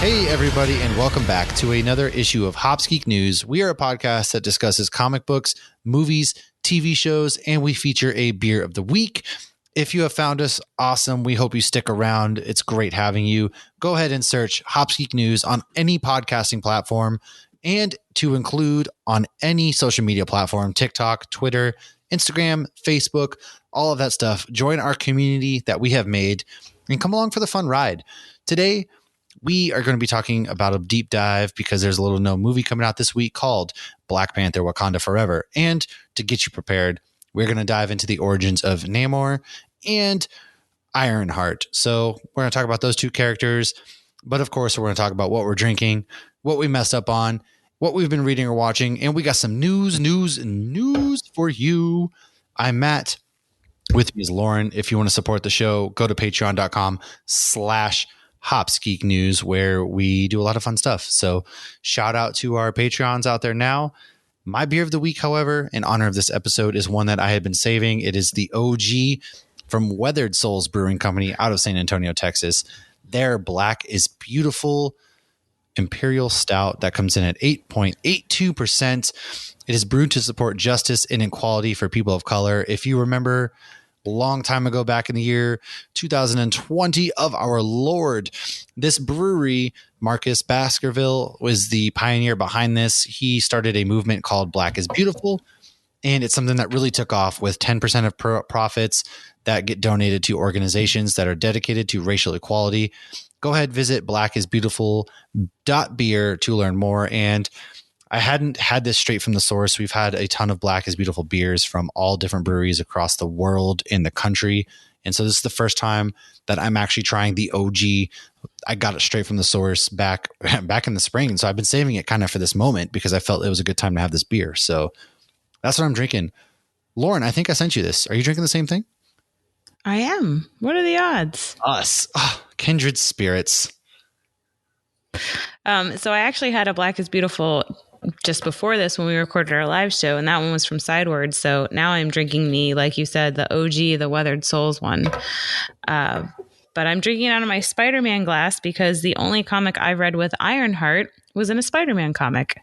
Hey, everybody, and welcome back to another issue of Hops Geek News. We are a podcast that discusses comic books, movies, TV shows, and we feature a beer of the week. If you have found us, awesome. We hope you stick around. It's great having you. Go ahead and search Hops Geek News on any podcasting platform and to include on any social media platform, TikTok, Twitter, Instagram, Facebook, all of that stuff. Join our community that we have made and come along for the fun ride. Today, we are going to be talking about a deep dive because there's a little known movie coming out this week called Black Panther: Wakanda Forever. And to get you prepared, we're going to dive into the origins of Namor and Ironheart. So we're going to talk about those two characters. But of course, we're going to talk about what we're drinking, what we messed up on, what we've been reading or watching. And we got some news for you. I'm Matt. With me is Lauren. If you want to support the show, go to patreon.com/Hops Geek News, where we do a lot of fun stuff. So shout out to our Patreons out there now. My beer of the week, however, in honor of this episode, is one that I had been saving. It is the OG from Weathered Souls Brewing Company out of San Antonio, Texas. Their Black is Beautiful Imperial Stout that comes in at 8.82%. It is brewed to support justice and equality for people of color. If you remember a long time ago, back in the year 2020 of our Lord, this brewery, Marcus Baskerville, was the pioneer behind this. He started a movement called Black is Beautiful, and it's something that really took off with 10% of profits that get donated to organizations that are dedicated to racial equality. Go ahead, visit blackisbeautiful.beer to learn more. And I hadn't had this straight from the source. We've had a ton of Black is Beautiful beers from all different breweries across the world, in the country. And so this is the first time that I'm actually trying the OG. I got it straight from the source back in the spring. And so I've been saving it kind of for this moment because I felt it was a good time to have this beer. So that's what I'm drinking. Lauren, I think I sent you this. Are you drinking the same thing? I am. What are the odds? Us. Oh, kindred spirits. So I actually had a Black is Beautiful just before this when we recorded our live show, and that one was from Sidewards. So now I'm drinking the, like you said, the OG, the Weathered Souls one. But I'm drinking out of my Spider-Man glass because the only comic I read with Ironheart was in a Spider-Man comic.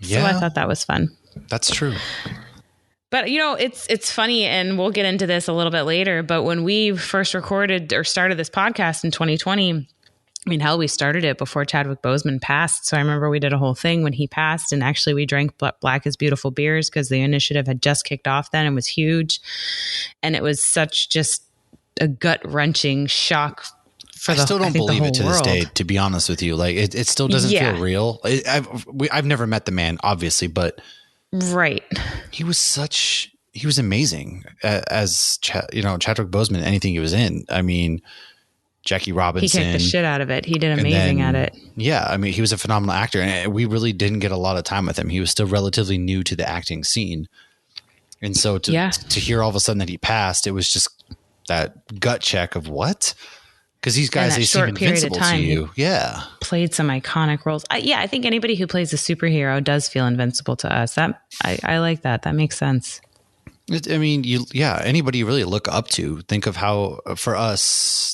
Yeah. So I thought that was fun. That's true. But, you know, it's funny, and we'll get into this a little bit later, but when we first recorded or started this podcast in 2020, I mean, hell, we started it before Chadwick Boseman passed. So I remember we did a whole thing when he passed, and actually we drank Black is Beautiful beers because the initiative had just kicked off then and was huge. And it was such just a gut-wrenching shock for I still don't believe it to this day, to be honest with you. Like, it still doesn't feel real. I've never met the man, obviously, but right. He was amazing as Chadwick Boseman, anything he was in. I mean, Jackie Robinson. He kicked the shit out of it. He did amazing at it. Yeah. I mean, he was a phenomenal actor, and we really didn't get a lot of time with him. He was still relatively new to the acting scene. And so to hear all of a sudden that he passed, it was just that gut check of what? Because these guys, they seem invincible to you. Yeah. Played some iconic roles. I think anybody who plays a superhero does feel invincible to us. I like that. That makes sense. I mean, anybody you really look up to. Think of how, for us,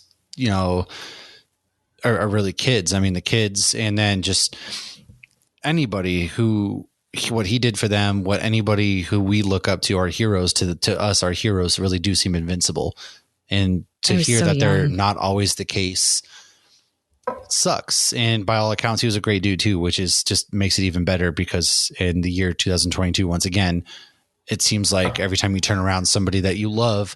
are really kids. I mean, the kids, and then just anybody who, what he did for them, what anybody who we look up to, our heroes, to us, our heroes really do seem invincible. And to hear that they're not always the case sucks. And by all accounts, he was a great dude too, which is just makes it even better because in the year 2022, once again, it seems like every time you turn around, somebody that you love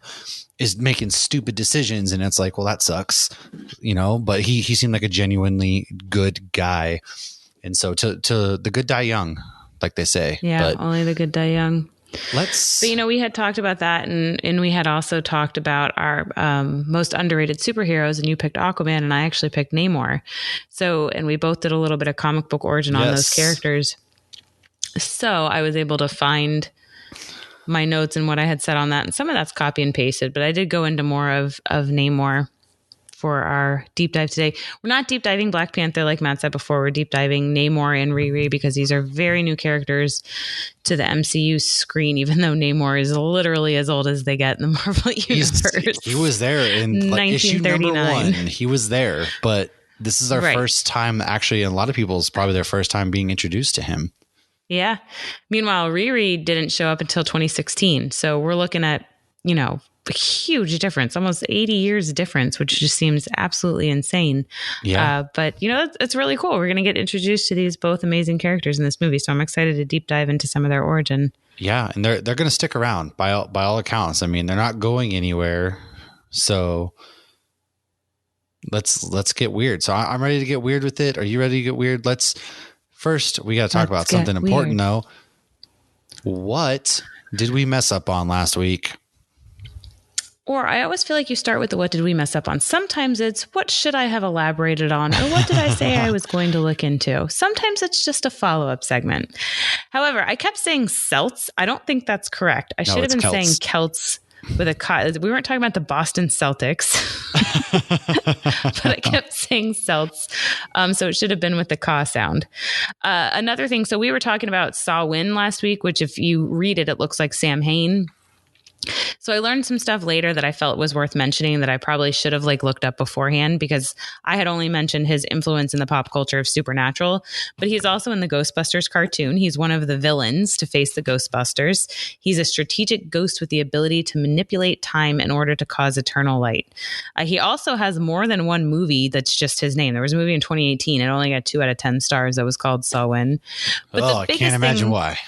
is making stupid decisions, and it's like, well, that sucks, but he seemed like a genuinely good guy. And so to the good die young, like they say. Yeah. But only the good die young. But we had talked about that, and we had also talked about our most underrated superheroes, and you picked Aquaman and I actually picked Namor. So, and we both did a little bit of comic book origin on those characters. So I was able to find my notes and what I had said on that. And some of that's copy and pasted, but I did go into more of Namor for our deep dive today. We're not deep diving Black Panther, like Matt said before. We're deep diving Namor and Riri because these are very new characters to the MCU screen, even though Namor is literally as old as they get in the Marvel universe. He was there in issue number 1. He was there, but this is our first time, actually, and a lot of people's probably their first time being introduced to him. Yeah. Meanwhile, Riri didn't show up until 2016. So we're looking at, a huge difference, almost 80 years difference, which just seems absolutely insane. Yeah. But, it's really cool. We're going to get introduced to these both amazing characters in this movie. So I'm excited to deep dive into some of their origin. Yeah. And they're going to stick around by all accounts. I mean, they're not going anywhere. So let's get weird. So I'm ready to get weird with it. Are you ready to get weird? First, we got to talk about something important, though. What did we mess up on last week? Or I always feel like you start with the what did we mess up on? Sometimes it's what should I have elaborated on? Or what did I say I was going to look into? Sometimes it's just a follow-up segment. However, I kept saying Celts. I don't think that's correct. I should have been saying Celts with a K. We weren't talking about the Boston Celtics. But I kept saying Celts. So it should have been with the Ka sound. Another thing, so we were talking about Saw Win last week, which if you read it, it looks like Sam Hain. So I learned some stuff later that I felt was worth mentioning that I probably should have looked up beforehand, because I had only mentioned his influence in the pop culture of Supernatural, but he's also in the Ghostbusters cartoon. He's one of the villains to face the Ghostbusters. He's a strategic ghost with the ability to manipulate time in order to cause eternal light. He also has more than one movie that's just his name. There was a movie in 2018. It only got 2 out of 10 stars that was called Samhain. But I can't imagine why.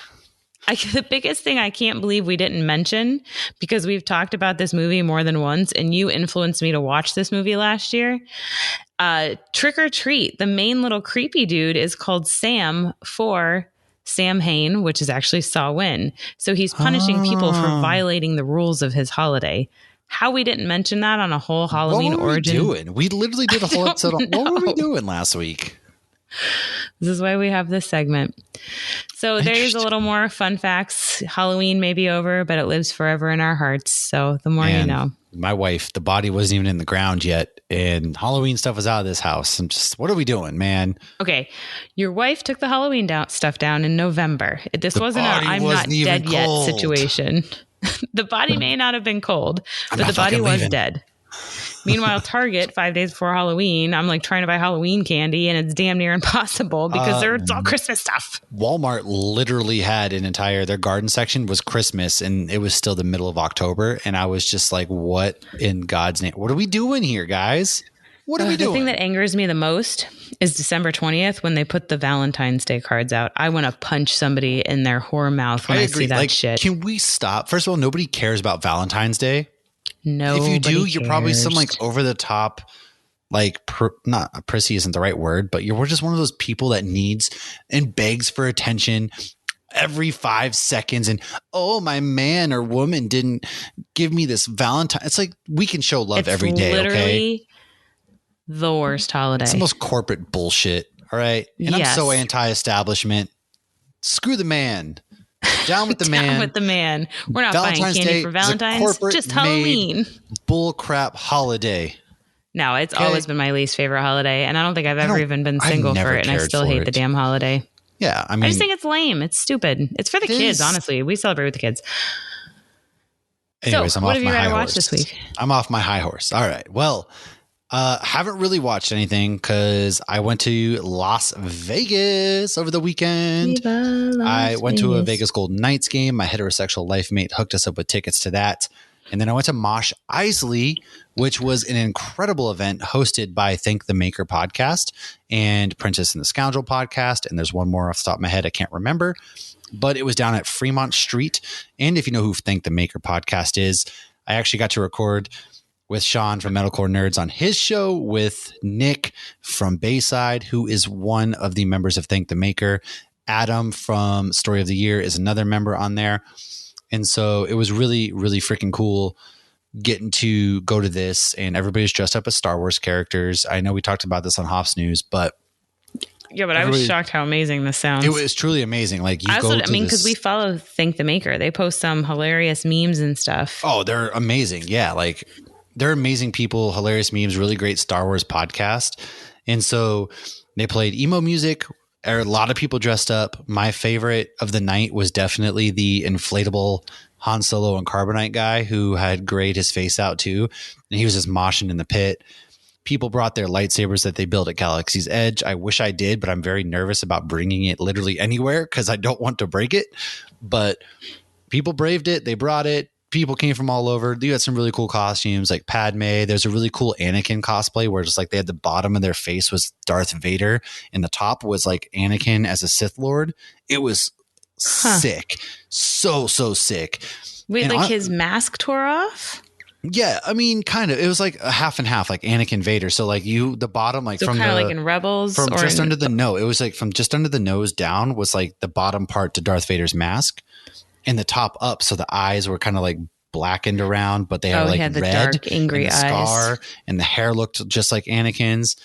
The biggest thing I can't believe we didn't mention, because we've talked about this movie more than once, and you influenced me to watch this movie last year. Trick or Treat, the main little creepy dude is called Sam for Sam Hain, which is actually Samhain. So he's punishing people for violating the rules of his holiday. How we didn't mention that on a whole Halloween origin. What were we doing? We literally did a whole episode on what were we doing last week? This is why we have this segment. So there's a little more fun facts. Halloween may be over, but it lives forever in our hearts. So the more you know. My wife, the body wasn't even in the ground yet, and Halloween stuff was out of this house. I'm just, what are we doing, man? Okay. Your wife took the Halloween stuff down in November. This wasn't a I'm not dead yet situation. The body may not have been cold, but the body was dead. Meanwhile, Target, 5 days before Halloween, I'm trying to buy Halloween candy, and it's damn near impossible because it's all Christmas stuff. Walmart literally had their garden section was Christmas, and it was still the middle of October. And I was just like, what in God's name? What are we doing here, guys? What are we doing? The thing that angers me the most is December 20th when they put the Valentine's Day cards out. I want to punch somebody in their whore mouth when I see that shit. Can we stop? First of all, nobody cares about Valentine's Day. No, if you do, you're probably some over the top, not prissy isn't the right word, but we're just one of those people that needs and begs for attention every 5 seconds. And my man or woman didn't give me this Valentine. It's like we can show love every day. Okay, the worst holiday. It's the most corporate bullshit. All right, and I'm so anti-establishment. Screw the man. Down with the man. Down with the man. We're not buying candy Day for Valentine's. Just Halloween. Bull crap holiday. No, it's always been my least favorite holiday, and I don't think I've ever even been single for it, and I still hate the damn holiday. Yeah, I just think it's lame. It's stupid. It's for the kids, honestly. We celebrate with the kids. Anyways, so, what have you read or watched this week? I'm off my high horse. All right. Well, haven't really watched anything because I went to Las Vegas over the weekend. I went to a Vegas Golden Knights game. My heterosexual life mate hooked us up with tickets to that. And then I went to MoshEisley, which was an incredible event hosted by ThankTheMaker podcast and Princess and the Scoundrel podcast. And there's one more off the top of my head I can't remember. But it was down at Fremont Street. And if you know who ThankTheMaker podcast is, I actually got to record with Sean from Metalcore Nerds on his show, with Nick from Bayside, who is one of the members of Thank the Maker. Adam from Story of the Year is another member on there. And so it was really, really freaking cool getting to go to this, and everybody's dressed up as Star Wars characters. I know we talked about this on Hops News, but I was shocked how amazing this sounds. It was truly amazing. Because we follow Thank the Maker. They post some hilarious memes and stuff. Oh, they're amazing. Yeah, they're amazing people, hilarious memes, really great Star Wars podcast. And so they played emo music. A lot of people dressed up. My favorite of the night was definitely the inflatable Han Solo and Carbonite guy who had grayed his face out too. And he was just moshing in the pit. People brought their lightsabers that they built at Galaxy's Edge. I wish I did, but I'm very nervous about bringing it literally anywhere because I don't want to break it. But people braved it. They brought it. People came from all over. You had some really cool costumes like Padme. There's a really cool Anakin cosplay where just like they had the bottom of their face was Darth Vader and the top was like Anakin as a Sith Lord. It was sick. So sick. Wait, and like his mask tore off? Yeah, I mean, kind of. It was like a half and half, like Anakin Vader. So like the bottom, like so from kind of like in Rebels, from just under the nose. It was like from just under the nose down was like the bottom part to Darth Vader's mask. And the top up, so the eyes were kind of like blackened around, but they had like the red, dark, angry and the eyes, scar, and the hair looked just like Anakin's.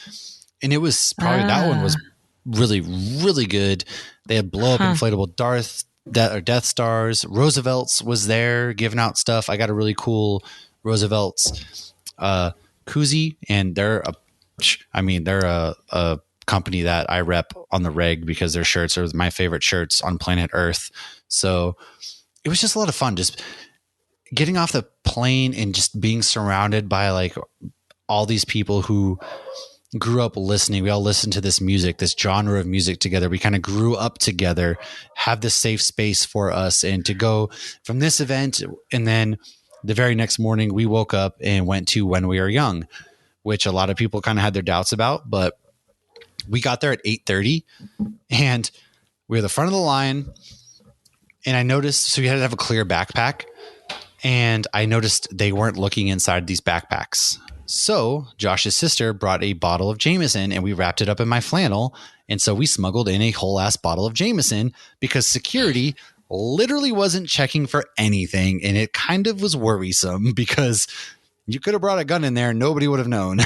And it was probably that one was really, really good. They had blow up inflatable Death Stars. Roosevelt's was there giving out stuff. I got a really cool Roosevelt's koozie, and they're a company that I rep on the reg because their shirts are my favorite shirts on planet Earth. So it was just a lot of fun, just getting off the plane and just being surrounded by like all these people who grew up listening. We all listened to this music, this genre of music together. We kind of grew up together, have this safe space for us, and to go from this event. And then the very next morning we woke up and went to When We Were Young, which a lot of people kind of had their doubts about, but we got there at 8:30 and we were the front of the line. And I noticed, so you had to have a clear backpack, and I noticed they weren't looking inside these backpacks. So Josh's sister brought a bottle of Jameson and we wrapped it up in my flannel. And so we smuggled in a whole ass bottle of Jameson because security literally wasn't checking for anything. And it kind of was worrisome because you could have brought a gun in there and nobody would have known.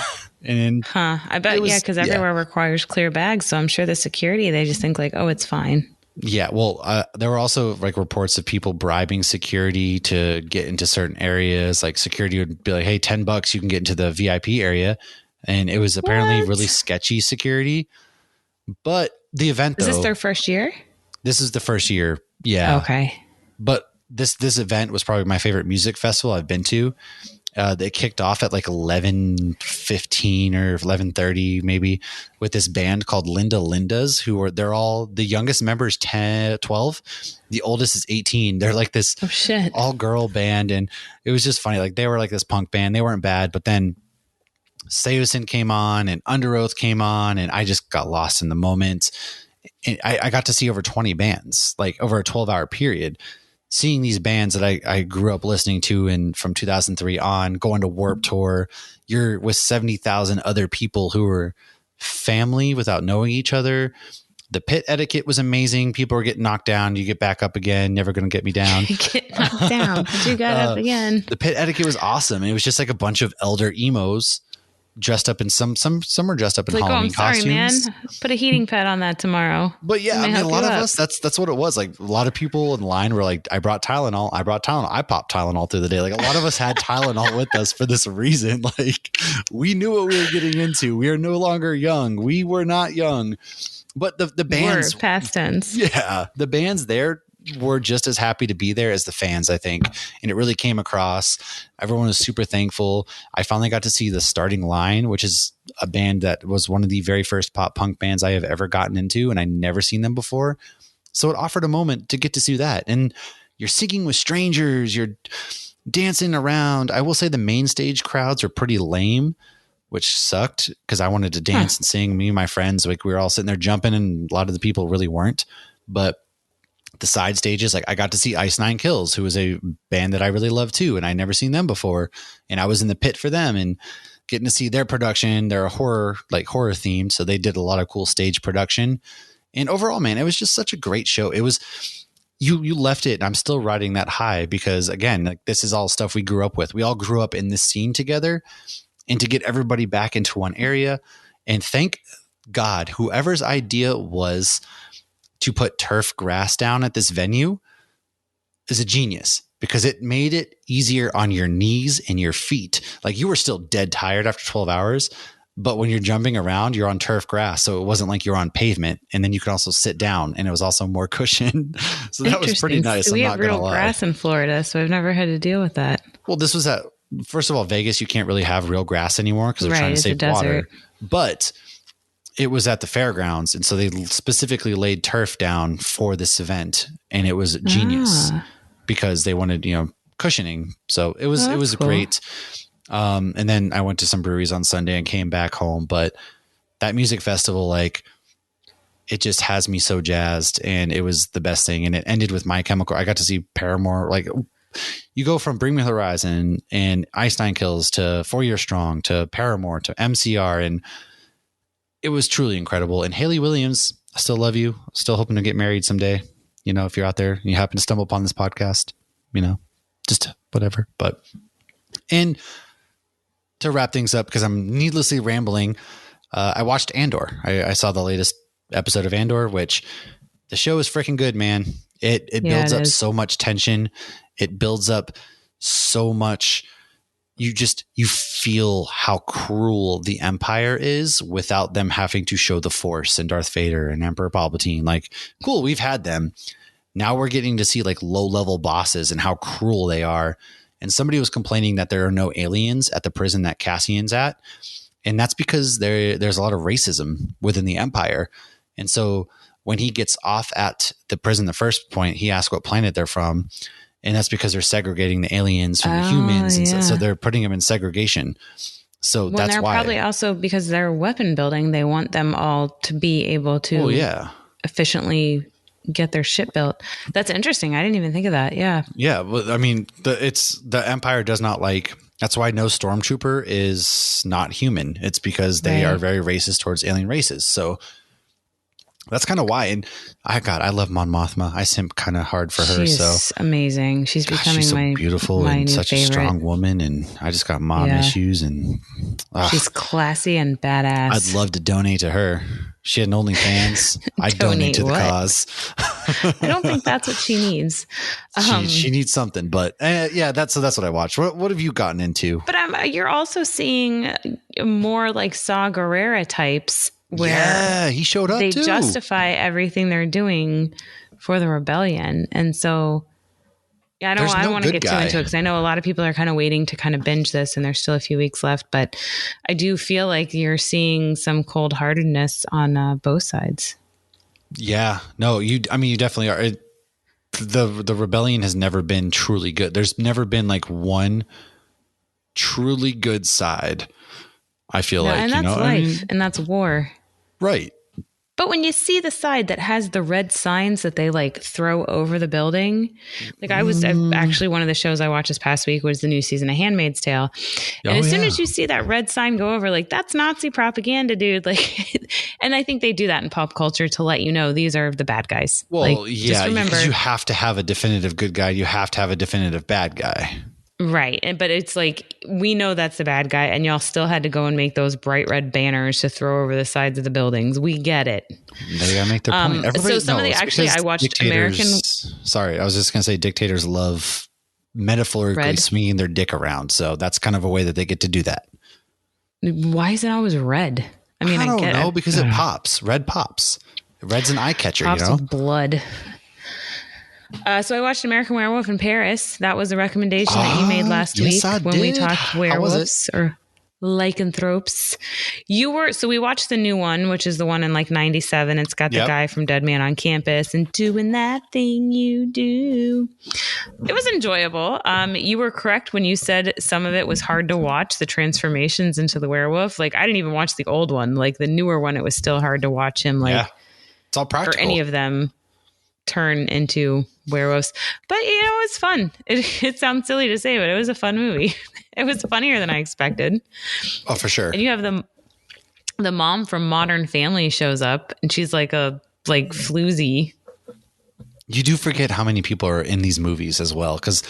And I bet, because everywhere requires clear bags. So I'm sure the security, they just think like, oh, it's fine. Yeah, well, there were also like reports of people bribing security to get into certain areas. Like security would be like, "Hey, $10, you can get into the VIP area," and it was apparently really sketchy security. But the event, is this their first year? This is the first year. Yeah. Okay. But this event was probably my favorite music festival I've been to. They kicked off at like 11:15 or 11:30 maybe with this band called Linda Lindas, they're all the youngest members 12, the oldest is 18. They're like this all girl band, and it was just funny. Like they were like this punk band. They weren't bad, but then Seosin came on and Under Oath came on, and I just got lost in the moment. And I got to see over 20 bands like over a 12-hour period. Seeing these bands that I grew up listening to and from 2003 on, going to Warped Tour, you're with 70,000 other people who were family without knowing each other. The pit etiquette was amazing. People were getting knocked down. You get back up again. Never going to get me down. Get knocked down. But you got up again. The pit etiquette was awesome. It was just like a bunch of elder emos dressed up in some were dressed up in Halloween costumes. Man. Put a heating pad on that tomorrow. But yeah, I mean, a lot of us, that's what it was. Like a lot of people in line were like, I brought Tylenol. I popped Tylenol through the day. Like a lot of us had Tylenol with us for this reason. Like we knew what we were getting into. We are no longer young. We were not young, but the bands were past tense. Yeah. The bands there were just as happy to be there as the fans, I think. And it really came across. Everyone was super thankful. I finally got to see the Starting Line, which is a band that was one of the very first pop punk bands I have ever gotten into, and I never seen them before. So it offered a moment to get to see that. And you're singing with strangers, you're dancing around. I will say the main stage crowds are pretty lame, which sucked because I wanted to dance and sing. Me and my friends, like we were all sitting there jumping, and a lot of the people really weren't. But the side stages, like I got to see Ice Nine Kills, who was a band that I really love too, and I never seen them before, and I was in the pit for them and getting to see their production. They're a horror themed, so they did a lot of cool stage production. And overall, man, it was just such a great show. It was you left it, and I'm still riding that high because again, like this is all stuff we grew up with. We all grew up in this scene together, and to get everybody back into one area, and thank God, whoever's idea was to put turf grass down at this venue is a genius because it made it easier on your knees and your feet. Like you were still dead tired after 12 hours, but when you're jumping around, you're on turf grass. So it wasn't like you're on pavement, and then you could also sit down, and it was also more cushion. So that was pretty nice. We have real grass in Florida, so I've never had to deal with that. Well, this was at first of all, Vegas, you can't really have real grass anymore because they're trying to save water. But it was at the fairgrounds, and so they specifically laid turf down for this event, and it was genius because they wanted, cushioning. So it was cool. Great. And then I went to some breweries on Sunday and came back home, but that music festival, like, it just has me so jazzed, and it was the best thing. And it ended with My Chemical. I got to see Paramore. Like, you go from Bring Me the Horizon and Ice Nine Kills to 4 Year Strong to Paramore to MCR, and it was truly incredible. And Hayley Williams, I still love you. Still hoping to get married someday. If you're out there and you happen to stumble upon this podcast, just whatever. But, and to wrap things up, because I'm needlessly rambling, I watched Andor. I saw the latest episode of Andor, which the show is freaking good, man. It builds up so much tension. It builds up so much. You feel how cruel the Empire is without them having to show the Force and Darth Vader and Emperor Palpatine. Like, cool, we've had them. Now we're getting to see like low-level bosses and how cruel they are. And somebody was complaining that there are no aliens at the prison that Cassian's at. And that's because there's a lot of racism within the Empire. And so when he gets off at the prison, the first point, he asks what planet they're from. And that's because they're segregating the aliens from the humans. And so they're putting them in segregation. So that's why. Probably also because they're weapon building, they want them all to be able to efficiently get their ship built. That's interesting. I didn't even think of that. Yeah. Yeah. Well, I mean, the Empire does not like, that's why no stormtrooper is not human. It's because they are very racist towards alien races. So that's kind of why. And I love Mon Mothma. I simp kind of hard for her. She's amazing. She's becoming she's so my beautiful my and such favorite. a strong woman. And I just got mom issues, and she's classy and badass. I'd love to donate to her. She had an OnlyFans. I'd donate to the cause. I don't think that's what she needs. She needs something, but that's what I watched. What have you gotten into? But you're also seeing more like Saw Gerrera types. Where he showed up. They justify everything they're doing for the rebellion, and so I don't want to get too into it because I know a lot of people are kind of waiting to kind of binge this, and there's still a few weeks left. But I do feel like you're seeing some cold-heartedness on both sides. Yeah, no, you definitely are. The rebellion has never been truly good. There's never been like one truly good side. I feel like, and that's life, and that's war. Right. But when you see the side that has the red signs that they like throw over the building, like actually one of the shows I watched this past week was the new season of Handmaid's Tale. And as soon as you see that red sign go over, like, that's Nazi propaganda, dude. Like, and I think they do that in pop culture to let you know these are the bad guys. Well, just remember, because you have to have a definitive good guy. You have to have a definitive bad guy. Right. But it's like, we know that's the bad guy, and y'all still had to go and make those bright red banners to throw over the sides of the buildings. We get it. They gotta make their point. So some of the, actually, I watched American. Sorry, I was just gonna say dictators love metaphorically swinging their dick around. So that's kind of a way that they get to do that. Why is it always red? I mean, I don't know, because it pops. Red pops. Red's an eye catcher, pops with blood. So I watched American Werewolf in Paris. That was a recommendation that you made last week when we talked werewolves or lycanthropes. So we watched the new one, which is the one in like 97. It's got the guy from Dead Man on Campus and doing that thing you do. It was enjoyable. You were correct when you said some of it was hard to watch, the transformations into the werewolf. Like, I didn't even watch the old one. Like the newer one, it was still hard to watch him. Like, it's all practical. Or any of them turn into werewolves. But it was fun. It sounds silly to say, but it was a fun movie. It was funnier than I expected. Oh, for sure. And you have the mom from Modern Family shows up, and she's like floozy. You do forget how many people are in these movies as well, because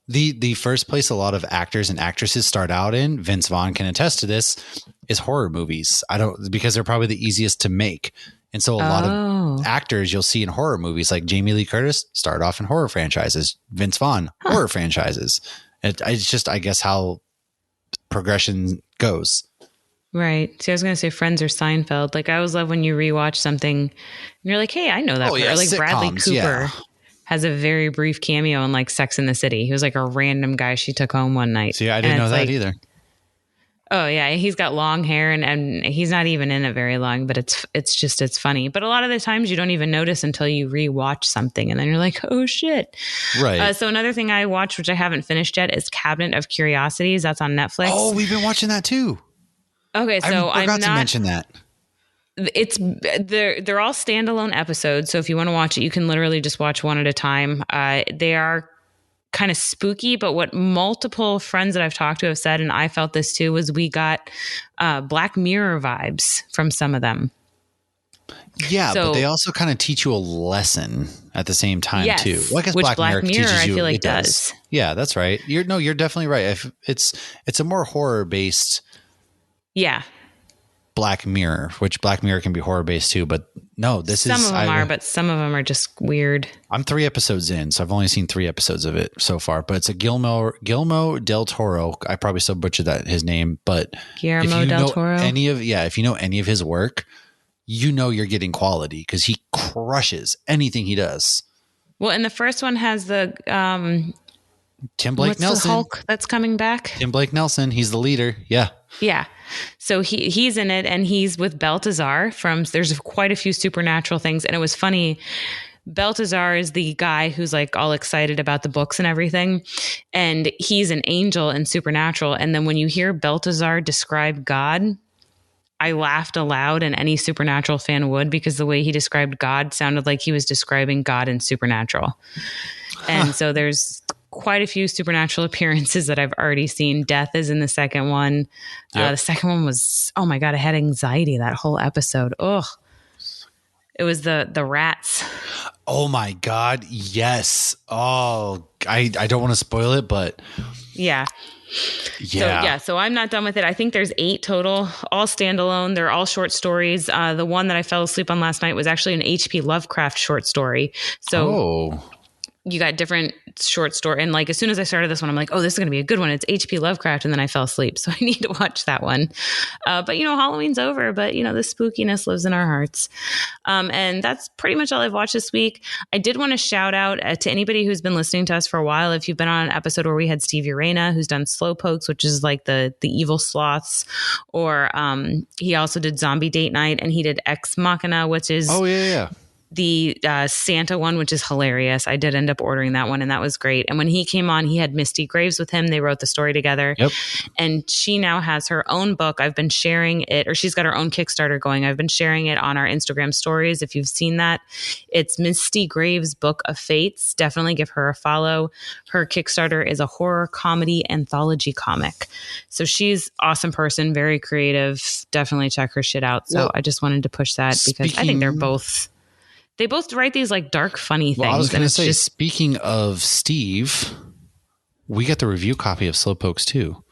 the first place a lot of actors and actresses start out in, Vince Vaughn can attest to this, is horror movies. Because they're probably the easiest to make. And so a lot of actors you'll see in horror movies, like Jamie Lee Curtis, start off in horror franchises. Vince Vaughn, horror franchises. It's just, I guess, how progression goes. Right. See, I was going to say Friends or Seinfeld. Like, I always love when you rewatch something and you're like, hey, I know that. Oh, yeah, or like sitcoms, Bradley Cooper. has a very brief cameo in like Sex and the City. He was like a random guy she took home one night. See, I didn't know that either. Oh yeah, he's got long hair and he's not even in it very long, but it's funny. But a lot of the times you don't even notice until you rewatch something, and then you're like, oh shit. Right. So another thing I watched, which I haven't finished yet, is Cabinet of Curiosities. That's on Netflix. Oh, we've been watching that too. Okay, so I forgot to mention that. They're all standalone episodes, so if you want to watch it, you can literally just watch one at a time. They are kind of spooky, but what multiple friends that I've talked to have said, and I felt this too, was we got Black Mirror vibes from some of them. Yeah, but they also kind of teach you a lesson at the same time too. Well, I guess Black Mirror teaches you, I feel like does. Yeah, that's right. You're definitely right. If it's a more horror based. Yeah. Black Mirror, which Black Mirror can be horror based too, but no, some of them are, but some of them are just weird. I'm 3 episodes in, so I've only seen 3 episodes of it so far, but it's a Guillermo del Toro. I probably still butchered his name, but Guillermo del Toro. If you know any of his work, you know you're getting quality because he crushes anything he does. Well, and the first one has the Tim Blake Nelson. The Hulk that's coming back? Tim Blake Nelson. He's the leader. Yeah. Yeah. So he's in it, and he's with Baltazar there's quite a few supernatural things. And it was funny. Baltazar is the guy who's like all excited about the books and everything. And he's an angel in Supernatural. And then when you hear Baltazar describe God, I laughed aloud, and any Supernatural fan would, because the way he described God sounded like he was describing God in Supernatural. And so there's quite a few supernatural appearances that I've already seen. Death is in the second one. Yep. The second one was, oh my God, I had anxiety that whole episode. Ugh. It was the rats. Oh my God. Yes. Oh, I don't want to spoil it, but yeah. So I'm not done with it. I think there's 8 total, all standalone. They're all short stories. The one that I fell asleep on last night was actually an H.P. Lovecraft short story. So you got different short story. And like, as soon as I started this one, I'm like, oh, this is going to be a good one. It's H.P. Lovecraft. And then I fell asleep. So I need to watch that one. But Halloween's over, but the spookiness lives in our hearts. And that's pretty much all I've watched this week. I did want to shout out to anybody who's been listening to us for a while. If you've been on an episode where we had Steve Urena, who's done Slowpokes, which is like the evil sloths, or he also did Zombie Date Night, and he did Ex Machina, which is the Santa one, which is hilarious. I did end up ordering that one, and that was great. And when he came on, he had Misty Graves with him. They wrote the story together. Yep. And she now has her own book. I've been sharing it, or she's got her own Kickstarter going. I've been sharing it on our Instagram stories. If you've seen that, it's Misty Graves' Book of Fates. Definitely give her a follow. Her Kickstarter is a horror comedy anthology comic. So she's an awesome person, very creative. Definitely check her shit out. So I just wanted to push that because I think they both write these like dark, funny things. Well, I was going to say, speaking of Steve, we got the review copy of Slowpokes too.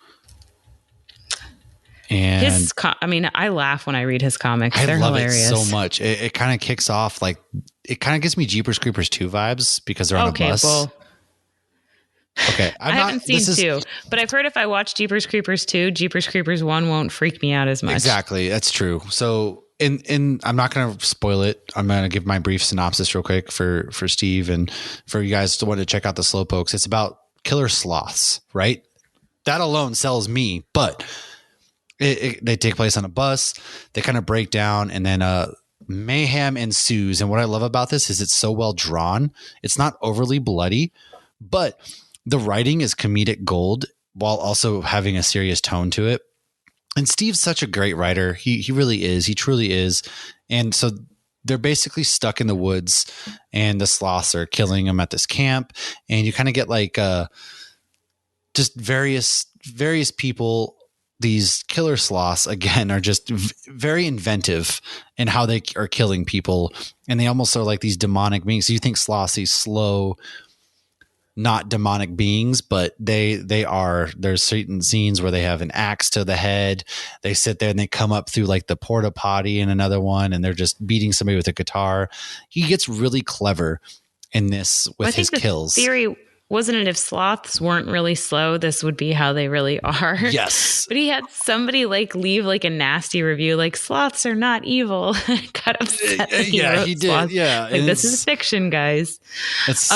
And I laugh when I read his comics. They're love hilarious. It so much. It kind of kicks off it kind of gives me Jeepers Creepers 2 vibes because they're on a bus. I haven't seen 2, but I've heard if I watch Jeepers Creepers 2, Jeepers Creepers 1 won't freak me out as much. Exactly. That's true. So, and I'm not going to spoil it. I'm going to give my brief synopsis real quick for Steve and for you guys to want to check out the Slowpokes. It's about killer sloths, right? That alone sells me, but they take place on a bus. They kind of break down, and then mayhem ensues. And what I love about this is it's so well drawn. It's not overly bloody, but the writing is comedic gold while also having a serious tone to it. And Steve's such a great writer. He really is. He truly is. And so they're basically stuck in the woods, and the sloths are killing them at this camp. And you kind of get like just various people. These killer sloths, again, are just very inventive in how they are killing people. And they almost are like these demonic beings. So you think sloths, these slow, not demonic beings, but they are. There's certain scenes where they have an axe to the head. They sit there and they come up through like the porta potty in another one, and they're just beating somebody with a guitar. He gets really clever in this with his kills. wasn't it if sloths weren't really slow, this would be how they really are? Yes. But he had somebody like leave like a nasty review, like sloths are not evil. Got upset. He did. Sloths. Yeah. Like, this is fiction, guys.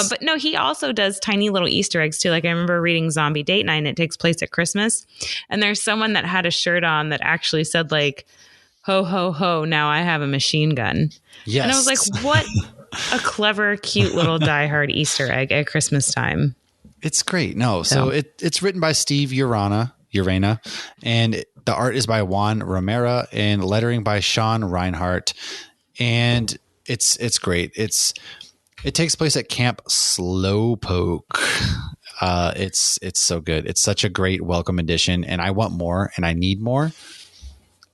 But no, he also does tiny little Easter eggs too. Like I remember reading Zombie Date Night, and it takes place at Christmas. And there's someone that had a shirt on that actually said like, ho, ho, ho, now I have a machine gun. Yes. And I was like, what a clever, cute little diehard Easter egg at Christmas time. It's great. No, so it's written by Steve Urena, and the art is by Juan Romero and lettering by Sean Reinhart. And it's great. It takes place at Camp Slowpoke. It's so good. It's such a great welcome addition, and I want more, and I need more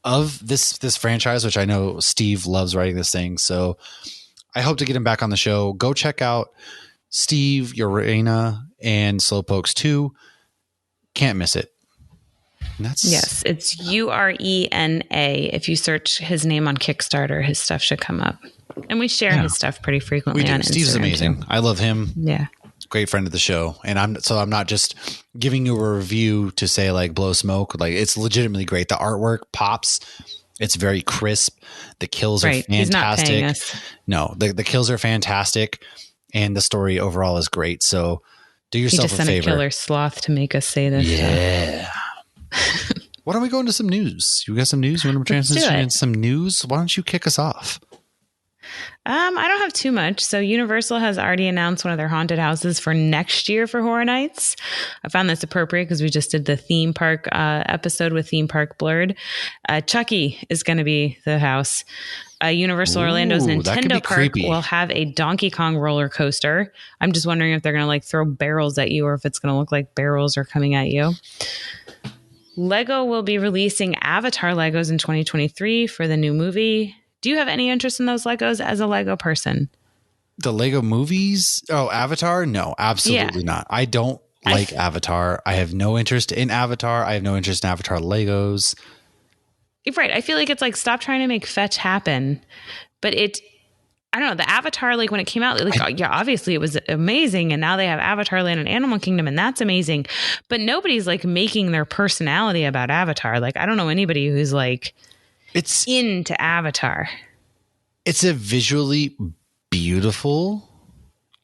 of this franchise, which I know Steve loves writing this thing. So I hope to get him back on the show. Go check out Steve Urena and Slowpokes 2. Can't miss it. Yes, it's Urena. If you search his name on Kickstarter, his stuff should come up. And we share his stuff pretty frequently on Instagram. Steve's amazing. Too. I love him. Yeah. Great friend of the show. And I'm not just giving you a review to say like blow smoke. Like it's legitimately great. The artwork pops. It's very crisp. The kills are fantastic. He's not paying us. No, the kills are fantastic. And the story overall is great. So do yourself a favor. He just sent a killer sloth to make us say this. Yeah. Why don't we go into some news? You got some news? You want to transition into some news? Why don't you kick us off? I don't have too much. So Universal has already announced one of their haunted houses for next year for Horror Nights. I found this appropriate because we just did the theme park episode with Theme Park Blurred. Chucky is going to be the house. Universal Orlando's Nintendo Park will have a Donkey Kong roller coaster. I'm just wondering if they're going to like throw barrels at you or if it's going to look like barrels are coming at you. Lego will be releasing Avatar Legos in 2023 for the new movie. Do you have any interest in those Legos as a Lego person? The Lego movies? Oh, Avatar? No, absolutely not. I don't like Avatar. I have no interest in Avatar. I have no interest in Avatar Legos. Right. I feel like it's like, stop trying to make fetch happen. But I don't know, the Avatar, like when it came out, like, obviously it was amazing. And now they have Avatar Land and Animal Kingdom, and that's amazing. But nobody's like making their personality about Avatar. Like, I don't know anybody who's like, it's into Avatar. It's a visually beautiful.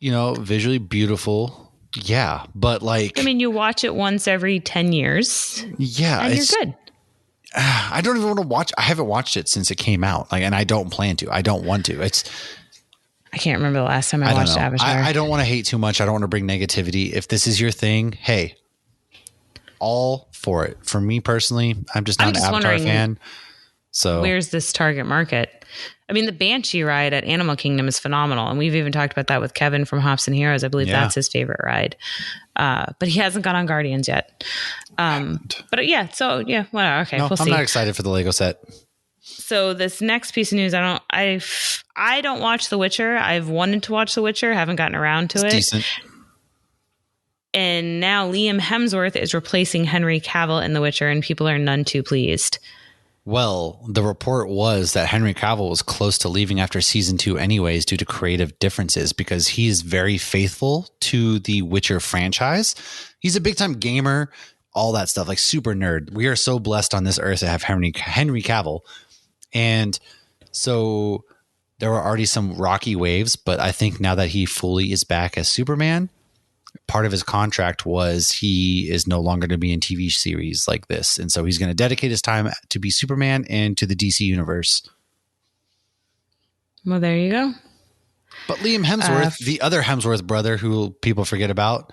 Yeah. But like, I mean, you watch it once every 10 years. Yeah. And you're good. I don't even want to watch. I haven't watched it since it came out. Like, and I don't plan to. I don't want to. I can't remember the last time I watched Avatar. I don't want to hate too much. I don't want to bring negativity. If this is your thing, hey, all for it. For me personally, I'm just not an Avatar fan. So where's this target market? I mean, the Banshee ride at Animal Kingdom is phenomenal. And we've even talked about that with Kevin from Hops and Heroes. I believe that's his favorite ride. But he hasn't gone on Guardians yet. But yeah, so yeah, whatever. Okay, we'll see. I'm not excited for the Lego set. So this next piece of news, I don't watch The Witcher. I've wanted to watch The Witcher, haven't gotten around to it. Decent. And now Liam Hemsworth is replacing Henry Cavill in The Witcher, and people are none too pleased. Well, the report was that Henry Cavill was close to leaving after season 2 anyways due to creative differences because he's very faithful to the Witcher franchise. He's a big time gamer, all that stuff, like super nerd. We are so blessed on this earth to have Henry Cavill. And so there were already some rocky waves, but I think now that he fully is back as Superman, part of his contract was he is no longer going to be in TV series like this. And so he's going to dedicate his time to be Superman and to the DC universe. Well, there you go. But Liam Hemsworth, the other Hemsworth brother who people forget about,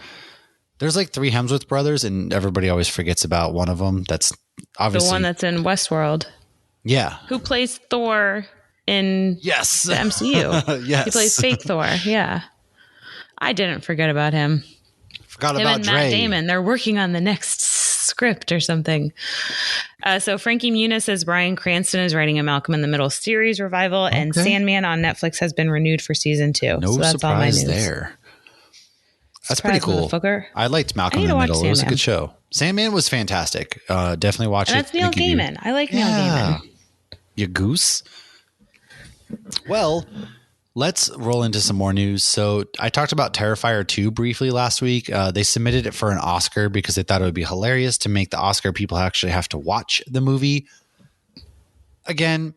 there's like 3 Hemsworth brothers and everybody always forgets about one of them. That's obviously the one that's in Westworld. Yeah. Who plays Thor in the MCU. Yes. He plays fake Thor. Yeah. I didn't forget about him. Forgot about Dre. Matt Damon. They're working on the next script or something. So Frankie Muniz says Bryan Cranston is writing a Malcolm in the Middle series revival, and Sandman on Netflix has been renewed for season 2. No so that's surprise all my news. there. That's pretty cool. I liked Malcolm in the Middle. It was a good show. Sandman was fantastic. Definitely watch it. That's Neil Gaiman. I like Neil Gaiman. You goose. Well, let's roll into some more news. So I talked about Terrifier 2 briefly last week. They submitted it for an Oscar because they thought it would be hilarious to make the Oscar people actually have to watch the movie. Again,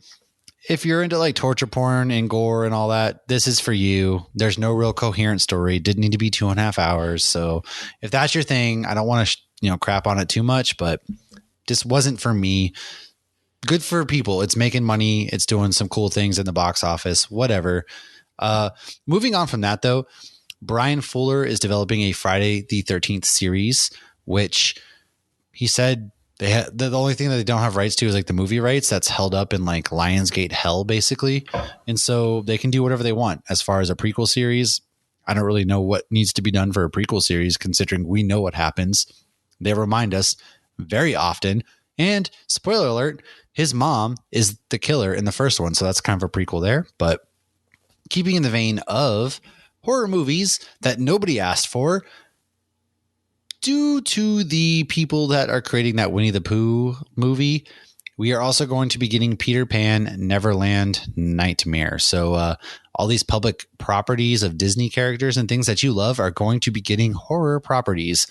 if you're into like torture porn and gore and all that, this is for you. There's no real coherent story. It didn't need to be 2.5 hours. So if that's your thing, I don't want to, crap on it too much, but this wasn't for me. Good for people. It's making money. It's doing some cool things in the box office, whatever. Moving on from that though, Brian Fuller is developing a Friday the 13th series, which he said the only thing that they don't have rights to is like the movie rights that's held up in like Lionsgate hell basically. And so they can do whatever they want as far as a prequel series. I don't really know what needs to be done for a prequel series considering we know what happens. They remind us very often, and spoiler alert, his mom is the killer in the first one. So that's kind of a prequel there, but keeping in the vein of horror movies that nobody asked for, due to the people that are creating that Winnie the Pooh movie, we are also going to be getting Peter Pan Neverland Nightmare. So all these public properties of Disney characters and things that you love are going to be getting horror properties.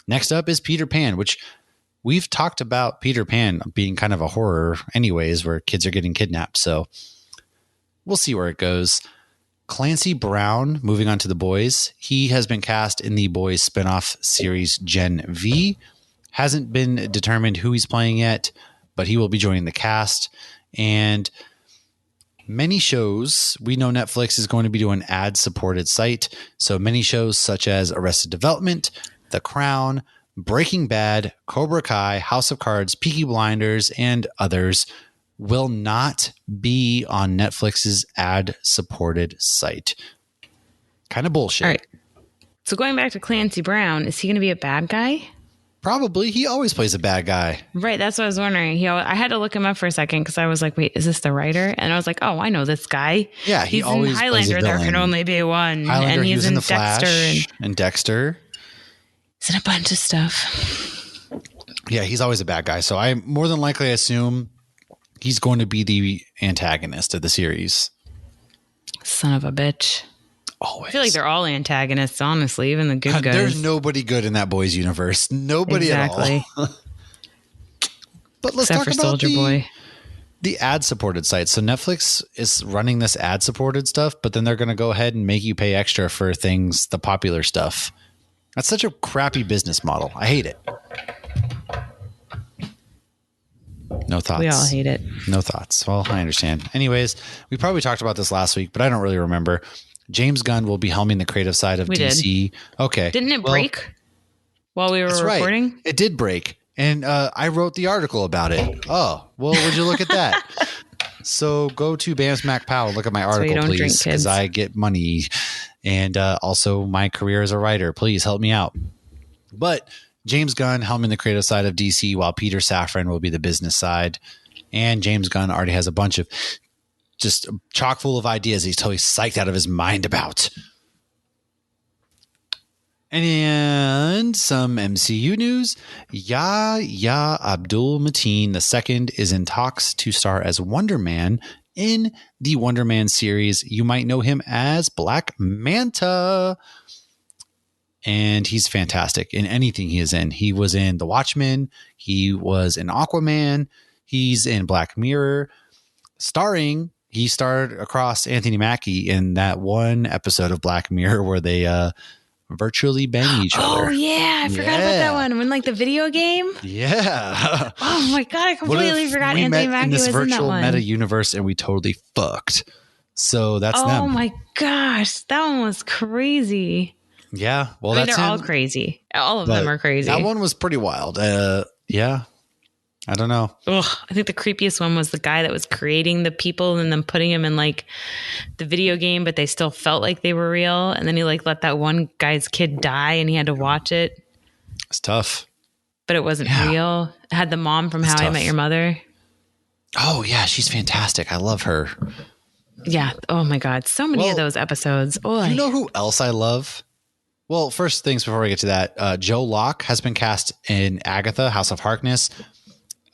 Next up is Peter Pan, which we've talked about Peter Pan being kind of a horror anyways, where kids are getting kidnapped. So we'll see where it goes. Clancy Brown, moving on to The Boys. He has been cast in the Boys spinoff series Gen V. Hasn't been determined who he's playing yet, but he will be joining the cast. And many shows, we know Netflix is going to be doing an ad-supported site. So many shows such as Arrested Development, The Crown, Breaking Bad, Cobra Kai, House of Cards, Peaky Blinders, and others will not be on Netflix's ad-supported site. Kind of bullshit. All right. So going back to Clancy Brown, is he going to be a bad guy? Probably. He always plays a bad guy. Right. That's what I was wondering. I had to look him up for a second because I was like, wait, is this the writer? And I was like, oh, I know this guy. Yeah, he's always in Highlander. There can only be one. Highlander, and he's in in The Flash Dexter. and Dexter. He's in a bunch of stuff. Yeah, he's always a bad guy. So I more than likely assume he's going to be the antagonist of the series. Son of a bitch. Always. I feel like they're all antagonists, honestly, even the good guys. There's nobody good in that Boys universe. Nobody at all. But let's Except talk for about Soldier Boy. The ad-supported site. So Netflix is running this ad-supported stuff, but then they're going to go ahead and make you pay extra for things, the popular stuff. That's such a crappy business model. I hate it. No thoughts. We all hate it. No thoughts. Well, I understand. Anyways, we probably talked about this last week, but I don't really remember. James Gunn will be helming the creative side of DC. Okay. Didn't it break while we were recording? Right. It did break. And I wrote the article about it. Oh, well, would you look at that? So go to Bam's Mac Powell. Look at my article, please, because I get money. And also my career as a writer. Please help me out. But James Gunn helming the creative side of DC, while Peter Safran will be the business side. And James Gunn already has a bunch of just chock full of ideas he's totally psyched out of his mind about. And some MCU news. Yahya Abdul-Mateen II is in talks to star as Wonder Man in the Wonder Man series. You might know him as Black Manta. And he's fantastic in anything he is in. He was in The Watchmen. He was in Aquaman. He's in Black Mirror. He starred across Anthony Mackie in that one episode of Black Mirror where they virtually bang each other. Oh, yeah. I forgot about that one. When, like, the video game? Yeah. Oh, my God. I completely forgot Anthony Mackie was in that one. In this virtual meta universe and we totally fucked. So that's them. Oh, my gosh. That one was crazy. Yeah. Well, they're all crazy. All of them are crazy. That one was pretty wild. Yeah. I don't know. Ugh, I think the creepiest one was the guy that was creating the people and then putting them in like the video game, but they still felt like they were real. And then he like let that one guy's kid die and he had to watch it. It's tough. But it wasn't real. It had the mom from How I Met Your Mother. Oh, yeah. She's fantastic. I love her. Yeah. Oh, my God. So many of those episodes. Oh, you know who else I love? Well, first things before we get to that, Joe Locke has been cast in Agatha, House of Harkness.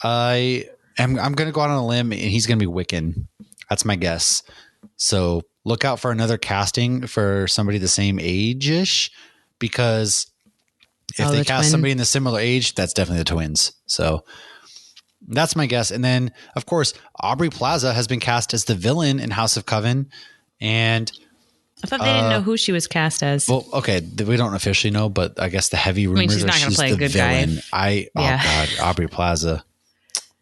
I'm going to go out on a limb and he's going to be Wiccan. That's my guess. So look out for another casting for somebody the same age-ish, because if they cast somebody in the similar age, that's definitely the twins. So that's my guess. And then, of course, Aubrey Plaza has been cast as the villain in House of Coven. And I thought they didn't know who she was cast as. Well, okay, we don't officially know, but I guess the heavy rumors she's not going to play a good villain. guy. Oh God, Aubrey Plaza,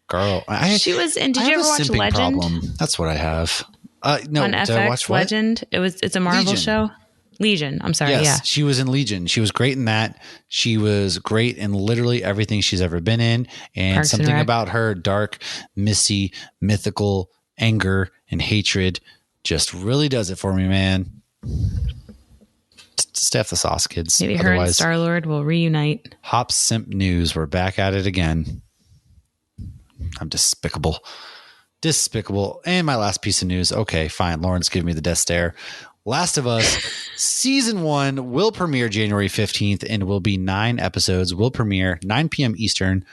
girl. She was. And did you ever watch Legend? Problem. That's what I have. No, on did FX, I watch what? Legend. It's a Marvel show. Legion. I'm sorry. Yes, yeah. She was in Legion. She was great in that. She was great in literally everything she's ever been in. And Parks something and Rec. about her dark, misty, mythical anger and hatred just really does it for me, man. Stay off the sauce, kids. Maybe her and Star-Lord will reunite. Hop Simp News. We're back at it again. I'm despicable. And my last piece of news. Okay, fine. Lauren's giving me the death stare. Last of Us season 1 will premiere January 15th and will be 9 episodes. Will premiere 9 p.m. Eastern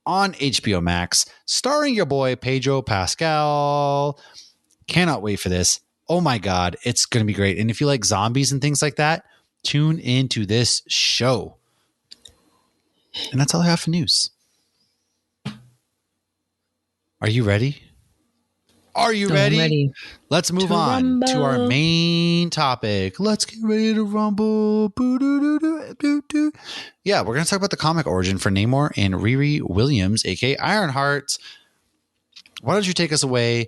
on HBO Max, starring your boy Pedro Pascal. Cannot wait for this. Oh my God, it's going to be great. And if you like zombies and things like that, tune into this show. And that's all I have for news. Are you ready? Are you ready? Ready? Let's move on to our main topic. Let's get ready to rumble. Yeah, we're going to talk about the comic origin for Namor and Riri Williams, aka Ironheart. Why don't you take us away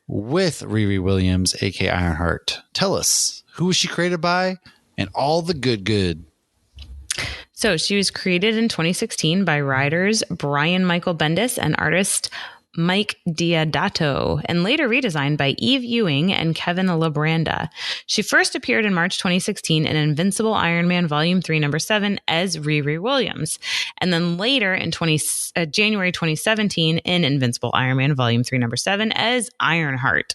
with Riri Williams, aka Ironheart? Tell us, who was she created by and all the good. So she was created in 2016 by writers Brian Michael Bendis and artist Mike Diodato, and later redesigned by Eve Ewing and Kevin Labranda. She first appeared in March 2016 in Invincible Iron Man Volume 3, Number 7 as Riri Williams, and then later in January 2017 in Invincible Iron Man Volume 3, Number 7 as Ironheart.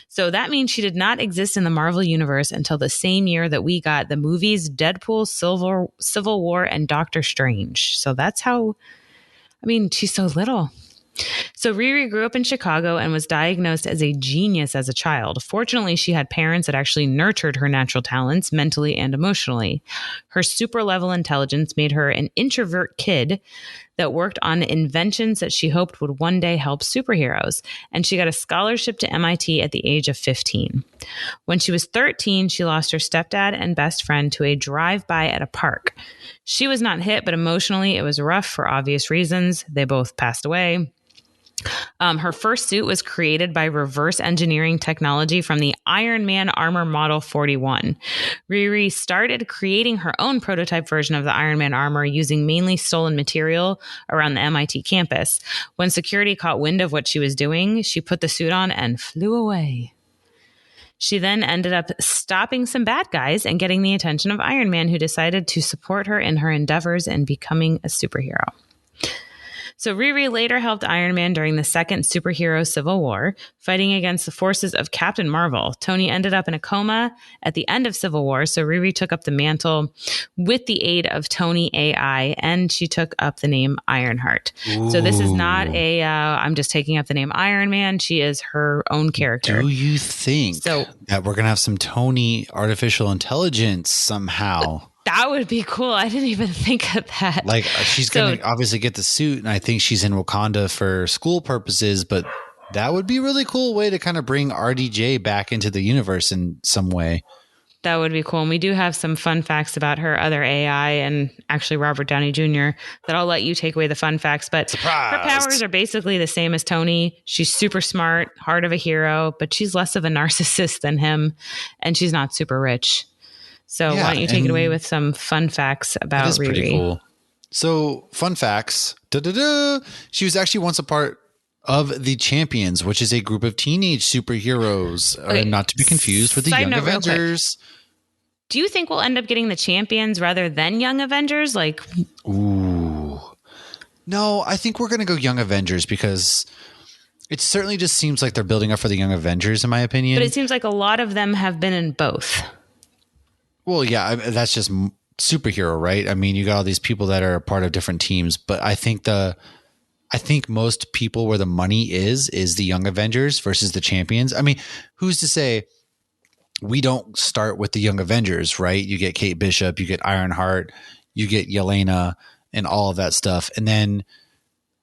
So that means she did not exist in the Marvel Universe until the same year that we got the movies Deadpool, Civil War, and Doctor Strange. So that's how, she's so little. So Riri grew up in Chicago and was diagnosed as a genius as a child. Fortunately, she had parents that actually nurtured her natural talents mentally and emotionally. Her super level intelligence made her an introvert kid that worked on inventions that she hoped would one day help superheroes. And she got a scholarship to MIT at the age of 15. When she was 13, she lost her stepdad and best friend to a drive-by at a park. She was not hit, but emotionally it was rough for obvious reasons. They both passed away. Her first suit was created by reverse engineering technology from the Iron Man armor model 41. Riri started creating her own prototype version of the Iron Man armor using mainly stolen material around the MIT campus. When security caught wind of what she was doing, she put the suit on and flew away. She then ended up stopping some bad guys and getting the attention of Iron Man, who decided to support her in her endeavors in becoming a superhero. So Riri later helped Iron Man during the second superhero Civil War, fighting against the forces of Captain Marvel. Tony ended up in a coma at the end of Civil War, so Riri took up the mantle with the aid of Tony AI, and she took up the name Ironheart. Ooh. So this is not I'm just taking up the name Iron Man. She is her own character. Do you think that we're going to have some Tony artificial intelligence somehow? That would be cool. I didn't even think of that. Like, she's going to obviously get the suit, and I think she's in Wakanda for school purposes, but that would be a really cool way to kind of bring RDJ back into the universe in some way. That would be cool. And we do have some fun facts about her other AI and actually Robert Downey Jr. that I'll let you take away the fun facts. But Surprised. Her powers are basically the same as Tony. She's super smart, heart of a hero, but she's less of a narcissist than him, and she's not super rich. So why don't you take it away with some fun facts about Riri? That's pretty cool. So fun facts. She was actually once a part of the Champions, which is a group of teenage superheroes, not to be confused with the Young Avengers. Do you think we'll end up getting the Champions rather than Young Avengers? Ooh. No, I think we're going to go Young Avengers because it certainly just seems like they're building up for the Young Avengers, in my opinion. But it seems like a lot of them have been in both. Well, yeah, that's just superhero, right? I mean, you got all these people that are a part of different teams, but I think I think most people where the money is the Young Avengers versus the Champions. I mean, who's to say we don't start with the Young Avengers, right? You get Kate Bishop, you get Ironheart, you get Yelena and all of that stuff. And then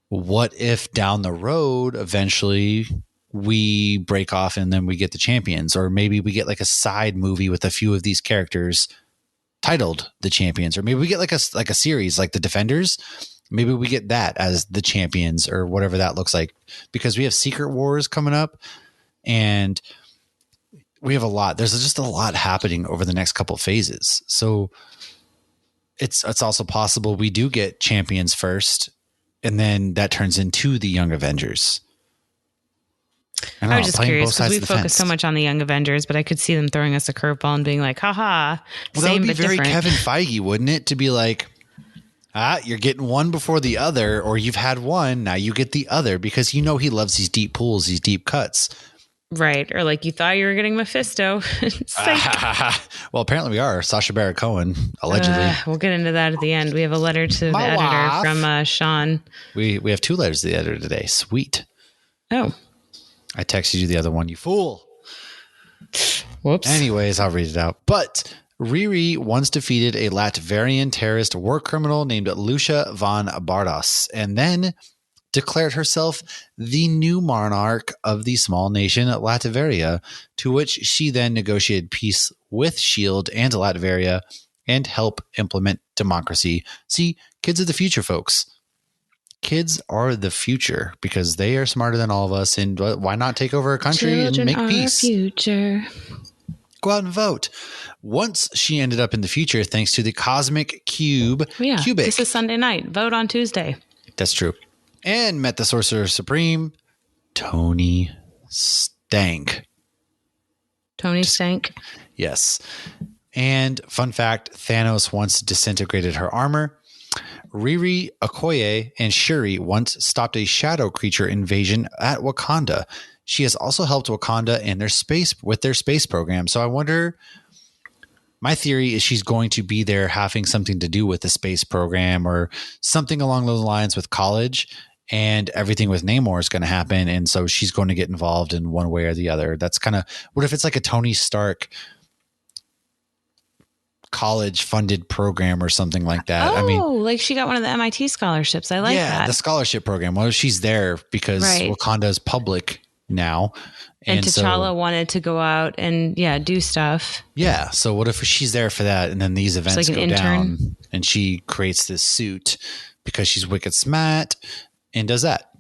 what if down the road, eventually we break off and then we get the Champions, or maybe we get like a side movie with a few of these characters titled the Champions, or maybe we get like a series like the Defenders. Maybe we get that as the Champions or whatever that looks like, because we have Secret Wars coming up and we have a lot. There's just a lot happening over the next couple of phases. So it's also possible we do get Champions first and then that turns into the Young Avengers. I was just curious because we focus so much on the Young Avengers, but I could see them throwing us a curveball and being like, haha, well, that would be very different. Kevin Feige, wouldn't it? To be like, you're getting one before the other, or you've had one, now you get the other, because he loves these deep pools, these deep cuts. Right. Or like you thought you were getting Mephisto. Well, apparently we are. Sacha Baron Cohen, allegedly. We'll get into that at the end. We have a letter to the editor from Sean. We have 2 letters to the editor today. Sweet. Oh. I texted you the other one, you fool. Whoops. Anyways, I'll read it out. But Riri once defeated a Latvian terrorist war criminal named Lucia von Bardos, and then declared herself the new monarch of the small nation Latveria, to which she then negotiated peace with SHIELD and Latveria and help implement democracy. See, kids of the future, folks. Kids are the future because they are smarter than all of us. And why not take over a country and make peace? Future. Go out and vote. Once she ended up in the future, thanks to the Cosmic Cube. Yeah, Cubic. This is Sunday night. Vote on Tuesday. That's true. And met the Sorcerer Supreme, Tony Stank. Tony Stank? Yes. And fun fact, Thanos once disintegrated her armor. Riri, Okoye, and Shuri once stopped a shadow creature invasion at Wakanda. She has also helped Wakanda in their space program. So I wonder, my theory is she's going to be there having something to do with the space program or something along those lines with college, and everything with Namor is going to happen. And so she's going to get involved in one way or the other. That's kind of, what if it's like a Tony Stark college funded program or something like that? I mean, like she got one of the MIT scholarships. I like that. The scholarship program. Well, she's there because Wakanda is public now. And T'Challa wanted to go out and do stuff. Yeah. So what if she's there for that and then these events go down and she creates this suit because she's wicked smart and does that?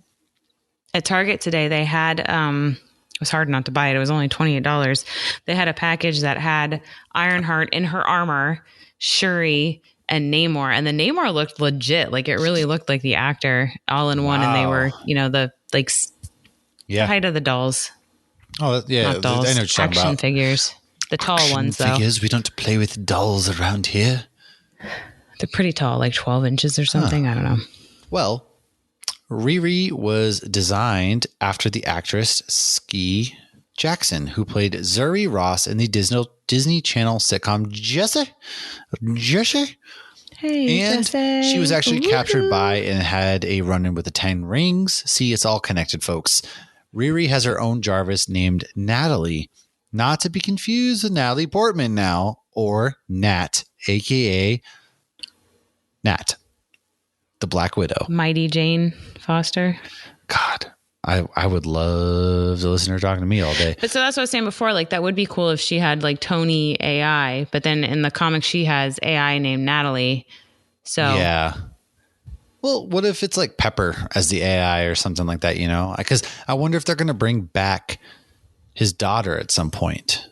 At Target today, they had, it was hard not to buy it. It was only $28. They had a package that had Ironheart in her armor, Shuri, and Namor. And the Namor looked legit. Like it really looked like the actor all in one. And they were, the height of the dolls. Oh, yeah. Not dolls, I know what you're action figures. The tall ones, though. Figures. We don't play with dolls around here. They're pretty tall, like 12 inches or something. I don't know. Well, Riri was designed after the actress Ski Jackson, who played Zuri Ross in the Disney Channel sitcom Jessie. Hey, and Jessie. She was actually captured by and had a run-in with the 10 Rings. See, it's all connected, folks. Riri has her own Jarvis named Natalie, not to be confused with Natalie Portman now, or Nat, a.k.a. Nat, the Black Widow. Mighty Jane Foster. God, I would love to listen to her talking to me all day. But so that's what I was saying before. Like that would be cool if she had like Tony AI, but then in the comic she has AI named Natalie. So yeah. Well, what if it's like Pepper as the AI or something like that, Because I wonder if they're going to bring back his daughter at some point.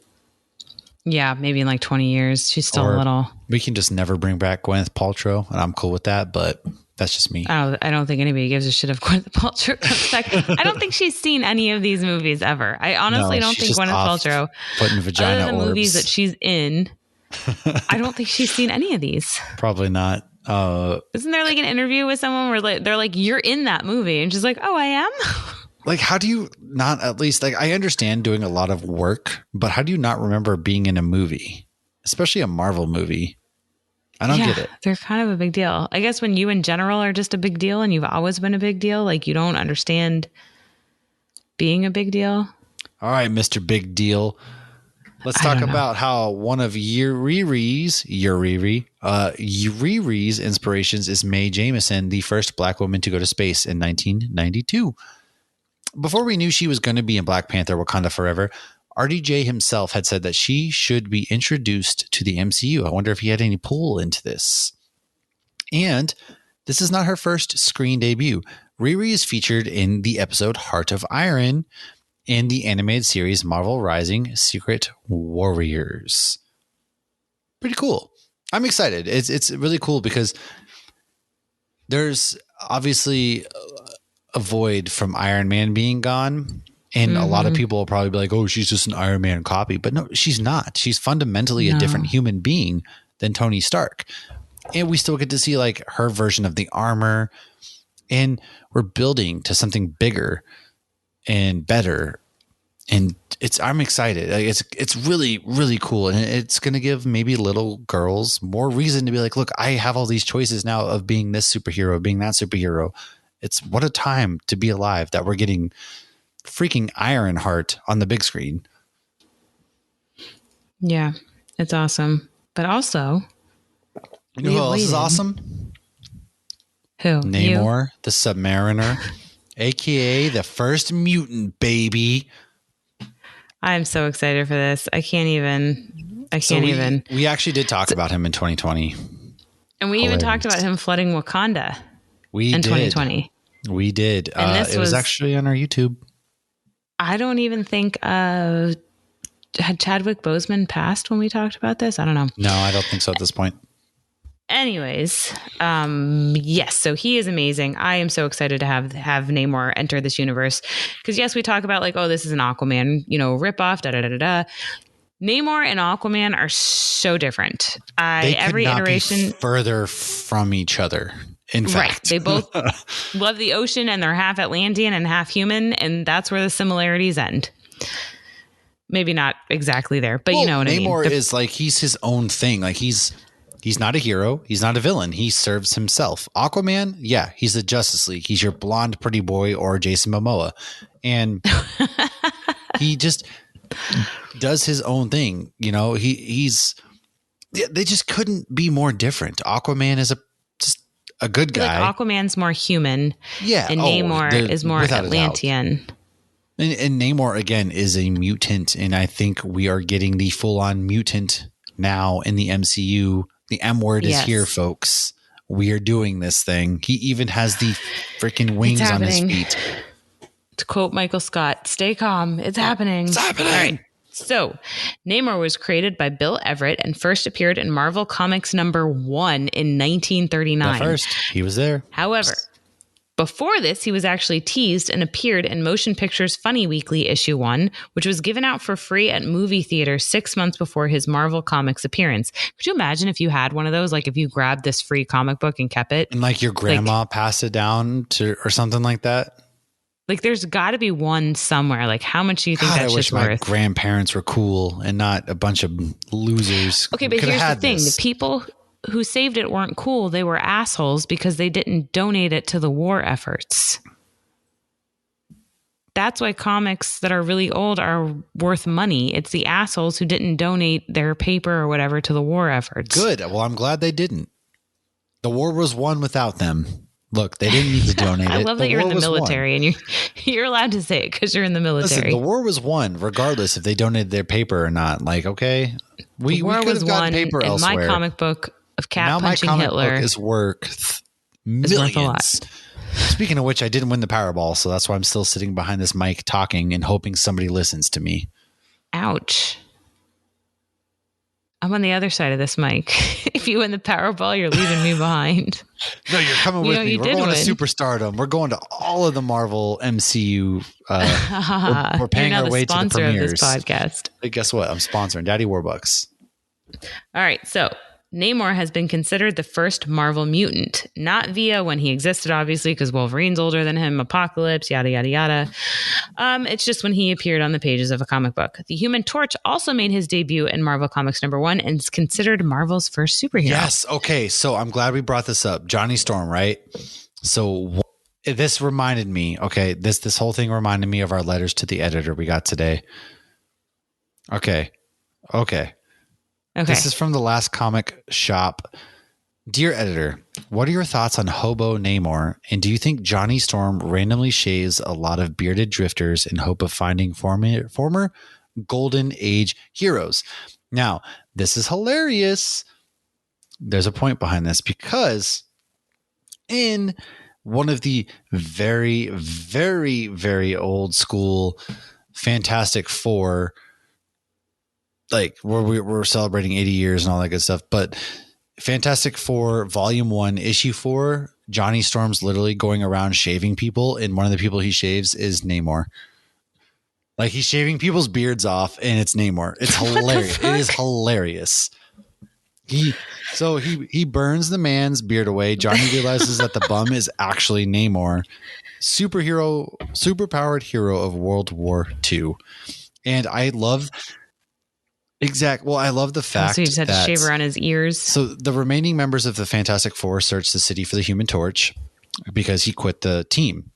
Yeah, maybe in like 20 years. She's still a little. We can just never bring back Gwyneth Paltrow, and I'm cool with that, but that's just me. I don't think anybody gives a shit if Gwyneth Paltrow comes back. I don't think she's seen any of these movies ever. I honestly don't think Gwyneth Paltrow, putting vagina other than the movies that she's in, I don't think she's seen any of these. Probably not. Isn't there like an interview with someone where they're like, you're in that movie? And she's like, oh, I am? Like, how do you not at least, like, I understand doing a lot of work, but how do you not remember being in a movie, especially a Marvel movie? I don't get it. They're kind of a big deal. I guess when you in general are just a big deal and you've always been a big deal, like you don't understand being a big deal. All right, Mr. Big Deal. Let's talk about how one of Riri's inspirations is Mae Jemison, the first Black woman to go to space in 1992. Before we knew she was going to be in Black Panther Wakanda Forever, RDJ himself had said that she should be introduced to the MCU. I wonder if he had any pull into this. And this is not her first screen debut. Riri is featured in the episode Heart of Iron in the animated series Marvel Rising Secret Warriors. Pretty cool. I'm excited. It's really cool because there's obviously a void from Iron Man being gone. And a lot of people will probably be like, oh, she's just an Iron Man copy. But no, she's not. She's fundamentally a different human being than Tony Stark. And we still get to see like her version of the armor. And we're building to something bigger and better. And I'm excited. Like, it's really, really cool. And it's going to give maybe little girls more reason to be like, look, I have all these choices now of being this superhero, being that superhero. It's what a time to be alive that we're getting freaking Ironheart on the big screen. Yeah, it's awesome. But also, you know who else is awesome? Who? Namor, the Submariner, aka the first mutant, baby. I'm so excited for this. I can't even. We actually did talk about him in 2020. And we even talked about him flooding Wakanda in 2020. We did. And it was actually on our YouTube. I don't even think had Chadwick Boseman passed when we talked about this. I don't know. No, I don't think so at this point. Anyways, yes, so he is amazing. I am so excited to have Namor enter this universe because yes, we talk about like, oh, this is an Aquaman, ripoff, da da da da da. Namor and Aquaman are so different. They every could not iteration be further from each other. In fact, they both love the ocean and they're half Atlantean and half human, and that's where the similarities end. Maybe not exactly there, but you know what I mean. Namor is like he's his own thing. Like he's not a hero. He's not a villain. He serves himself. Aquaman, yeah, he's the Justice League. He's your blonde pretty boy or Jason Momoa. And he just does his own thing. You know, they just couldn't be more different. Aquaman is just a good guy. Like Aquaman's more human. Yeah. And Namor is more Atlantean. And Namor, again, is a mutant. And I think we are getting the full-on mutant now in the MCU. The M word is here, folks. We are doing this thing. He even has the freaking wings on his feet. To quote Michael Scott, stay calm. It's happening. It's happening. All right. So, Namor was created by Bill Everett and first appeared in Marvel Comics #1 in 1939. The first. He was there. However, before this, he was actually teased and appeared in Motion Pictures Funny Weekly issue 1, which was given out for free at movie theaters 6 months before his Marvel Comics appearance. Could you imagine if you had one of those? Like if you grabbed this free comic book and kept it? And like your grandma passed it down to or something like that? Like there's got to be one somewhere. Like how much do you think that's just worth? I wish my grandparents were cool and not a bunch of losers. Okay, but here's the thing. The people who saved it weren't cool. They were assholes because they didn't donate it to the war efforts. That's why comics that are really old are worth money. It's the assholes who didn't donate their paper or whatever to the war efforts. Good. Well, I'm glad they didn't. The war was won without them. Look, they didn't need to donate it. I love that you're in the military and you're allowed to say it because you're in the military. Listen, the war was won regardless if they donated their paper or not. Like, okay, we could have gotten paper elsewhere. My comic book of cat punching Hitler. Now my comic book is worth millions. Worth a lot. Speaking of which, I didn't win the Powerball, so that's why I'm still sitting behind this mic talking and hoping somebody listens to me. Ouch. I'm on the other side of this mic. If you win the Powerball, you're leaving me behind. No, you're coming with me. We're going to Superstardom. We're going to all of the Marvel MCU. We're paying our way to the premieres. You're now the sponsor of this podcast. Hey, guess what? I'm sponsoring Daddy Warbucks. All right. So Namor has been considered the first Marvel mutant, not via when he existed, obviously, because Wolverine's older than him, Apocalypse, yada, yada, yada. It's just when he appeared on the pages of a comic book. The Human Torch also made his debut in Marvel Comics #1 and is considered Marvel's first superhero. Yes. Okay. So I'm glad we brought this up. Johnny Storm, right? So this reminded me, okay, this whole thing reminded me of our letters to the editor we got today. Okay. This is from the Last Comic Shop. Dear editor, what are your thoughts on Hobo Namor? And do you think Johnny Storm randomly shaves a lot of bearded drifters in hope of finding former Golden Age heroes? Now, this is hilarious. There's a point behind this because in one of the very, very, very old school Fantastic Four, like where we're celebrating 80 years and all that good stuff, but Fantastic Four Volume 1, Issue 4, Johnny Storm's literally going around shaving people, and one of the people he shaves is Namor. Like he's shaving people's beards off, and it's Namor. It's hilarious. It is hilarious. He burns the man's beard away. Johnny realizes that the bum is actually Namor, superpowered hero of World War II. And I love I love the fact so he just had that to shave around his ears. So the remaining members of the Fantastic Four search the city for the Human Torch because he quit the team.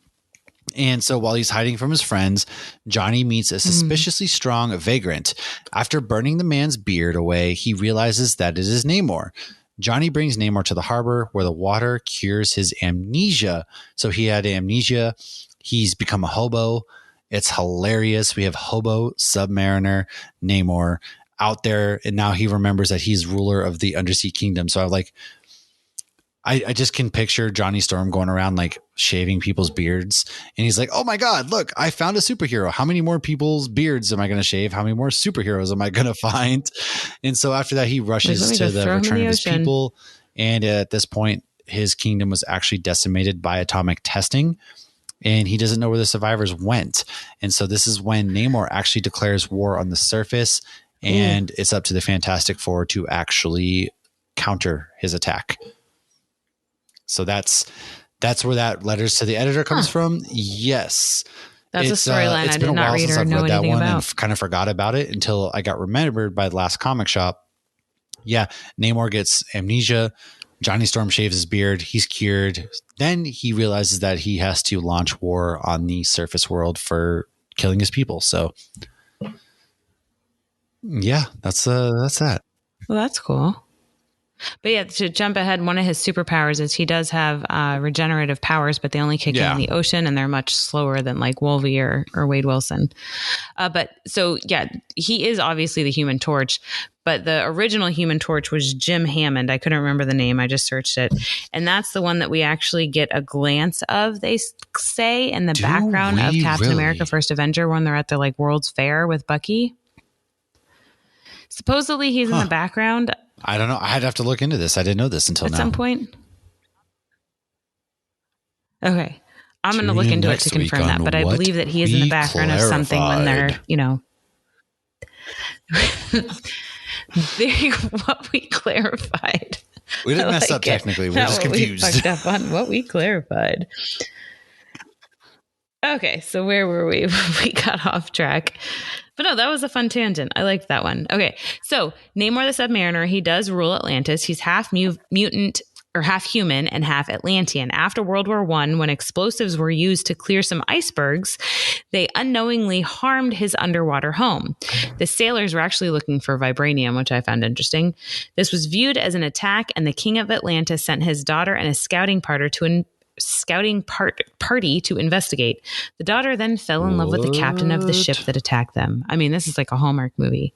And so while he's hiding from his friends, Johnny meets a suspiciously strong vagrant. After burning the man's beard away, he realizes that it is Namor. Johnny brings Namor to the harbor where the water cures his amnesia. So he had amnesia. He's become a hobo. It's hilarious. We have hobo submariner Namor out there, and now he remembers that he's ruler of the undersea kingdom. So I just can picture Johnny Storm going around like shaving people's beards, and he's like, oh my God, look, I found a superhero. How many more people's beards am I going to shave? How many more superheroes am I going to find? And so after that, he rushes to the return of his people. And at this point, his kingdom was actually decimated by atomic testing, and he doesn't know where the survivors went. And so this is when Namor actually declares war on the surface, and it's up to the Fantastic Four to actually counter his attack. So that's where that letters to the editor comes from. Yes. That's a storyline I did not read or know anything about. And kind of forgot about it until I got remembered by the Last Comic Shop. Yeah. Namor gets amnesia. Johnny Storm shaves his beard. He's cured. Then he realizes that he has to launch war on the surface world for killing his people. So yeah, that's that. Well, that's cool. But yeah, to jump ahead, one of his superpowers is he does have regenerative powers, but they only kick in the ocean, and they're much slower than like Wolvie or Wade Wilson. But so, yeah, he is obviously the Human Torch, but the original Human Torch was Jim Hammond. I couldn't remember the name. I just searched it. And that's the one that we actually get a glance of, they say, in the background of Captain America First Avenger when they're at the like World's Fair with Bucky. Supposedly he's in the background. I don't know. I'd have to look into this. I didn't know this until now. At some point. Okay. I'm going to look into it to confirm that, but I believe that he is in the background of something when they're, what we clarified. We didn't mess up technically. We're just confused. We fucked up on what we clarified. Okay, so where were we? We got off track. But no, that was a fun tangent. I liked that one. Okay, so Namor the Submariner, he does rule Atlantis. He's half mutant or half human and half Atlantean. After World War I, when explosives were used to clear some icebergs, they unknowingly harmed his underwater home. The sailors were actually looking for vibranium, which I found interesting. This was viewed as an attack, and the king of Atlantis sent his daughter and a scouting party to investigate. The daughter then fell in love with the captain of the ship that attacked them. I mean, this is like a Hallmark movie.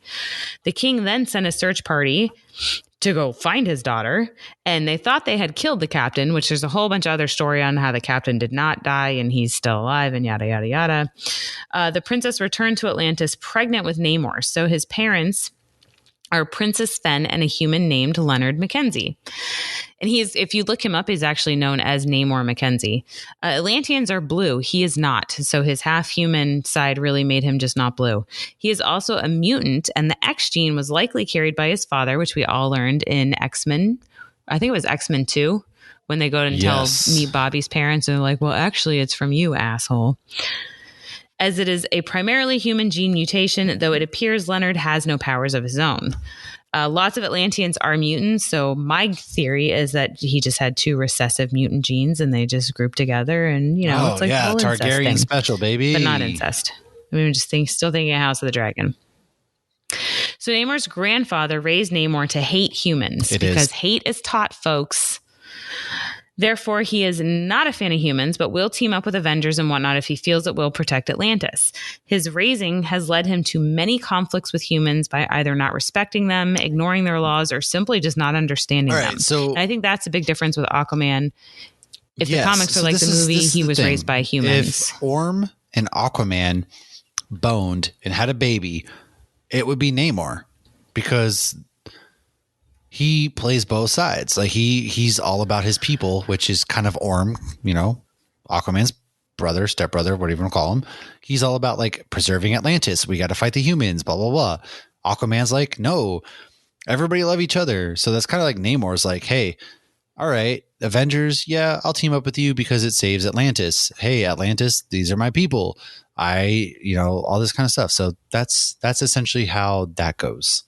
The king then sent a search party to go find his daughter, and they thought they had killed the captain, which there's a whole bunch of other story on how the captain did not die and he's still alive and yada, yada, yada. The princess returned to Atlantis pregnant with Namor. So his parents are Princess Fen and a human named Leonard Mackenzie. And if you look him up, he's actually known as Namor Mackenzie. Atlanteans are blue. He is not. So his half-human side really made him just not blue. He is also a mutant, and the X gene was likely carried by his father, which we all learned in X-Men. I think it was X-Men 2, when they go and meet Bobby's parents, and they're like, well, actually, it's from you, asshole. As it is a primarily human gene mutation, though it appears Leonard has no powers of his own. Lots of Atlanteans are mutants, so my theory is that he just had 2 recessive mutant genes and they just grouped together, and it's like the whole Targaryen thing, special, baby, but not incest. I mean, still thinking of House of the Dragon. So Namor's grandfather raised Namor to hate humans because hate is taught, folks. Therefore, he is not a fan of humans, but will team up with Avengers and whatnot if he feels it will protect Atlantis. His raising has led him to many conflicts with humans by either not respecting them, ignoring their laws, or simply just not understanding them. So, and I think that's a big difference with Aquaman. If the comics are like the movie, he was raised by humans. If Orm and Aquaman boned and had a baby, it would be Namor, because he plays both sides. Like he's all about his people, which is kind of Orm, Aquaman's brother, stepbrother, whatever you want to call him. He's all about like preserving Atlantis. We got to fight the humans, blah, blah, blah. Aquaman's like, no, everybody love each other. So that's kind of like Namor's like, hey, all right, Avengers. Yeah, I'll team up with you because it saves Atlantis. Hey, Atlantis, these are my people. All this kind of stuff. So that's essentially how that goes.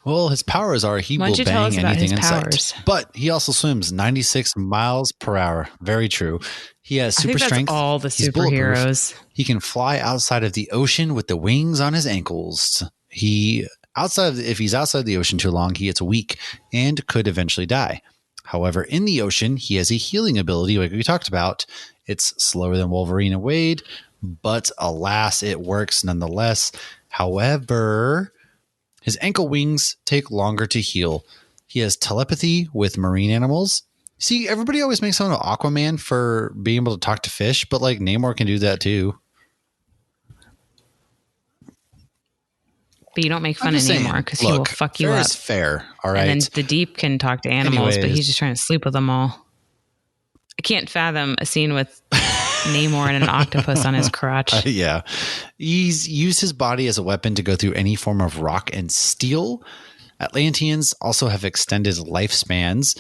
Well, his powers are he will bang anything in sight. But he also swims 96 miles per hour. Very true. He has super strength. All the superheroes. He can fly outside of the ocean with the wings on his ankles. If he's outside the ocean too long, he gets weak and could eventually die. However, in the ocean, he has a healing ability like we talked about. It's slower than Wolverine and Wade, but alas, it works nonetheless. However, his ankle wings take longer to heal. He has telepathy with marine animals. See, everybody always makes fun of Aquaman for being able to talk to fish, but like Namor can do that too. But you don't make fun of Namor because he will fuck you up. Fair is fair, all right? And then the deep can talk to animals, but he's just trying to sleep with them all. I can't fathom a scene with Namor and an octopus on his crotch. Yeah. He's used his body as a weapon to go through any form of rock and steel. Atlanteans also have extended lifespans.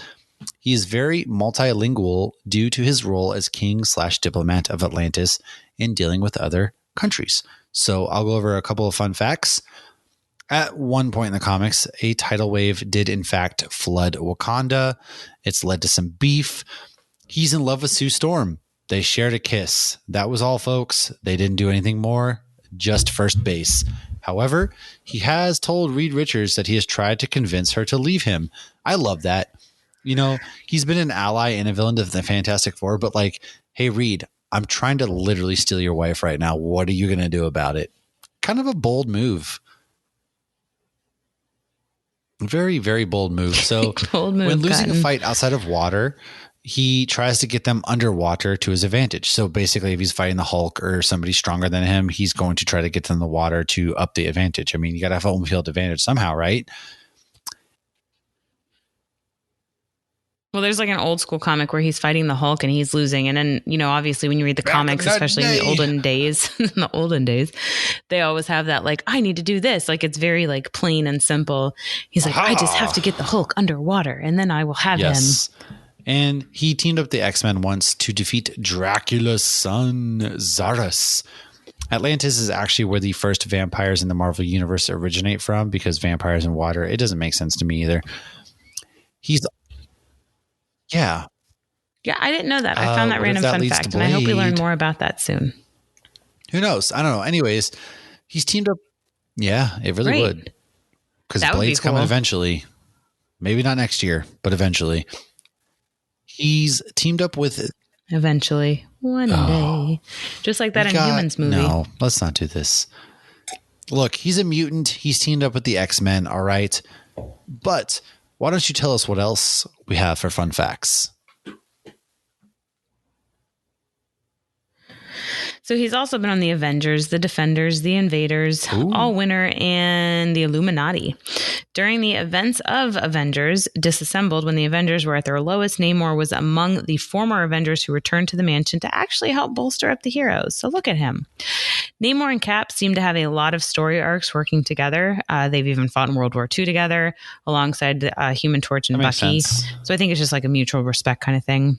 He is very multilingual due to his role as king/diplomat of Atlantis in dealing with other countries. So I'll go over a couple of fun facts. At one point in the comics, a tidal wave did in fact flood Wakanda. It's led to some beef. He's in love with Sue Storm. They shared a kiss. That was all, folks. They didn't do anything more, just first base. However, he has told Reed Richards that he has tried to convince her to leave him. I love that. He's been an ally and a villain to the Fantastic Four, but like, hey, Reed, I'm trying to literally steal your wife right now. What are you going to do about it? Kind of a bold move. Very, very bold move. So when losing a fight outside of water, he tries to get them underwater to his advantage. So basically, if he's fighting the Hulk or somebody stronger than him, he's going to try to get them in the water to up the advantage. I mean, you got to have home field advantage somehow, right? Well, there's like an old school comic where he's fighting the Hulk and he's losing. And then, obviously when you read the comics, especially in the olden days, they always have that like, I need to do this. Like, it's very like plain and simple. He's like, I just have to get the Hulk underwater and then I will have him. And he teamed up with the X-Men once to defeat Dracula's son, Zarus. Atlantis is actually where the first vampires in the Marvel Universe originate from, because vampires in water, it doesn't make sense to me either. Yeah, I didn't know that. I found that random fun fact, and I hope we learn more about that soon. Who knows? I don't know. Anyways, he's teamed up. Yeah, it really would. Because Blade's coming eventually. Maybe not next year, but eventually. He's teamed up with... Eventually. One day. Just like that in Humans movie. No, let's not do this. Look, he's a mutant. He's teamed up with the X-Men, all right? But... why don't you tell us what else we have for fun facts? So he's also been on the Avengers, the Defenders, the Invaders, All Winter, and the Illuminati. During the events of Avengers Disassembled, when the Avengers were at their lowest, Namor was among the former Avengers who returned to the mansion to actually help bolster up the heroes. So look at him. Namor and Cap seem to have a lot of story arcs working together. They've even fought in World War II together alongside Human Torch and Bucky. So I think it's just like a mutual respect kind of thing.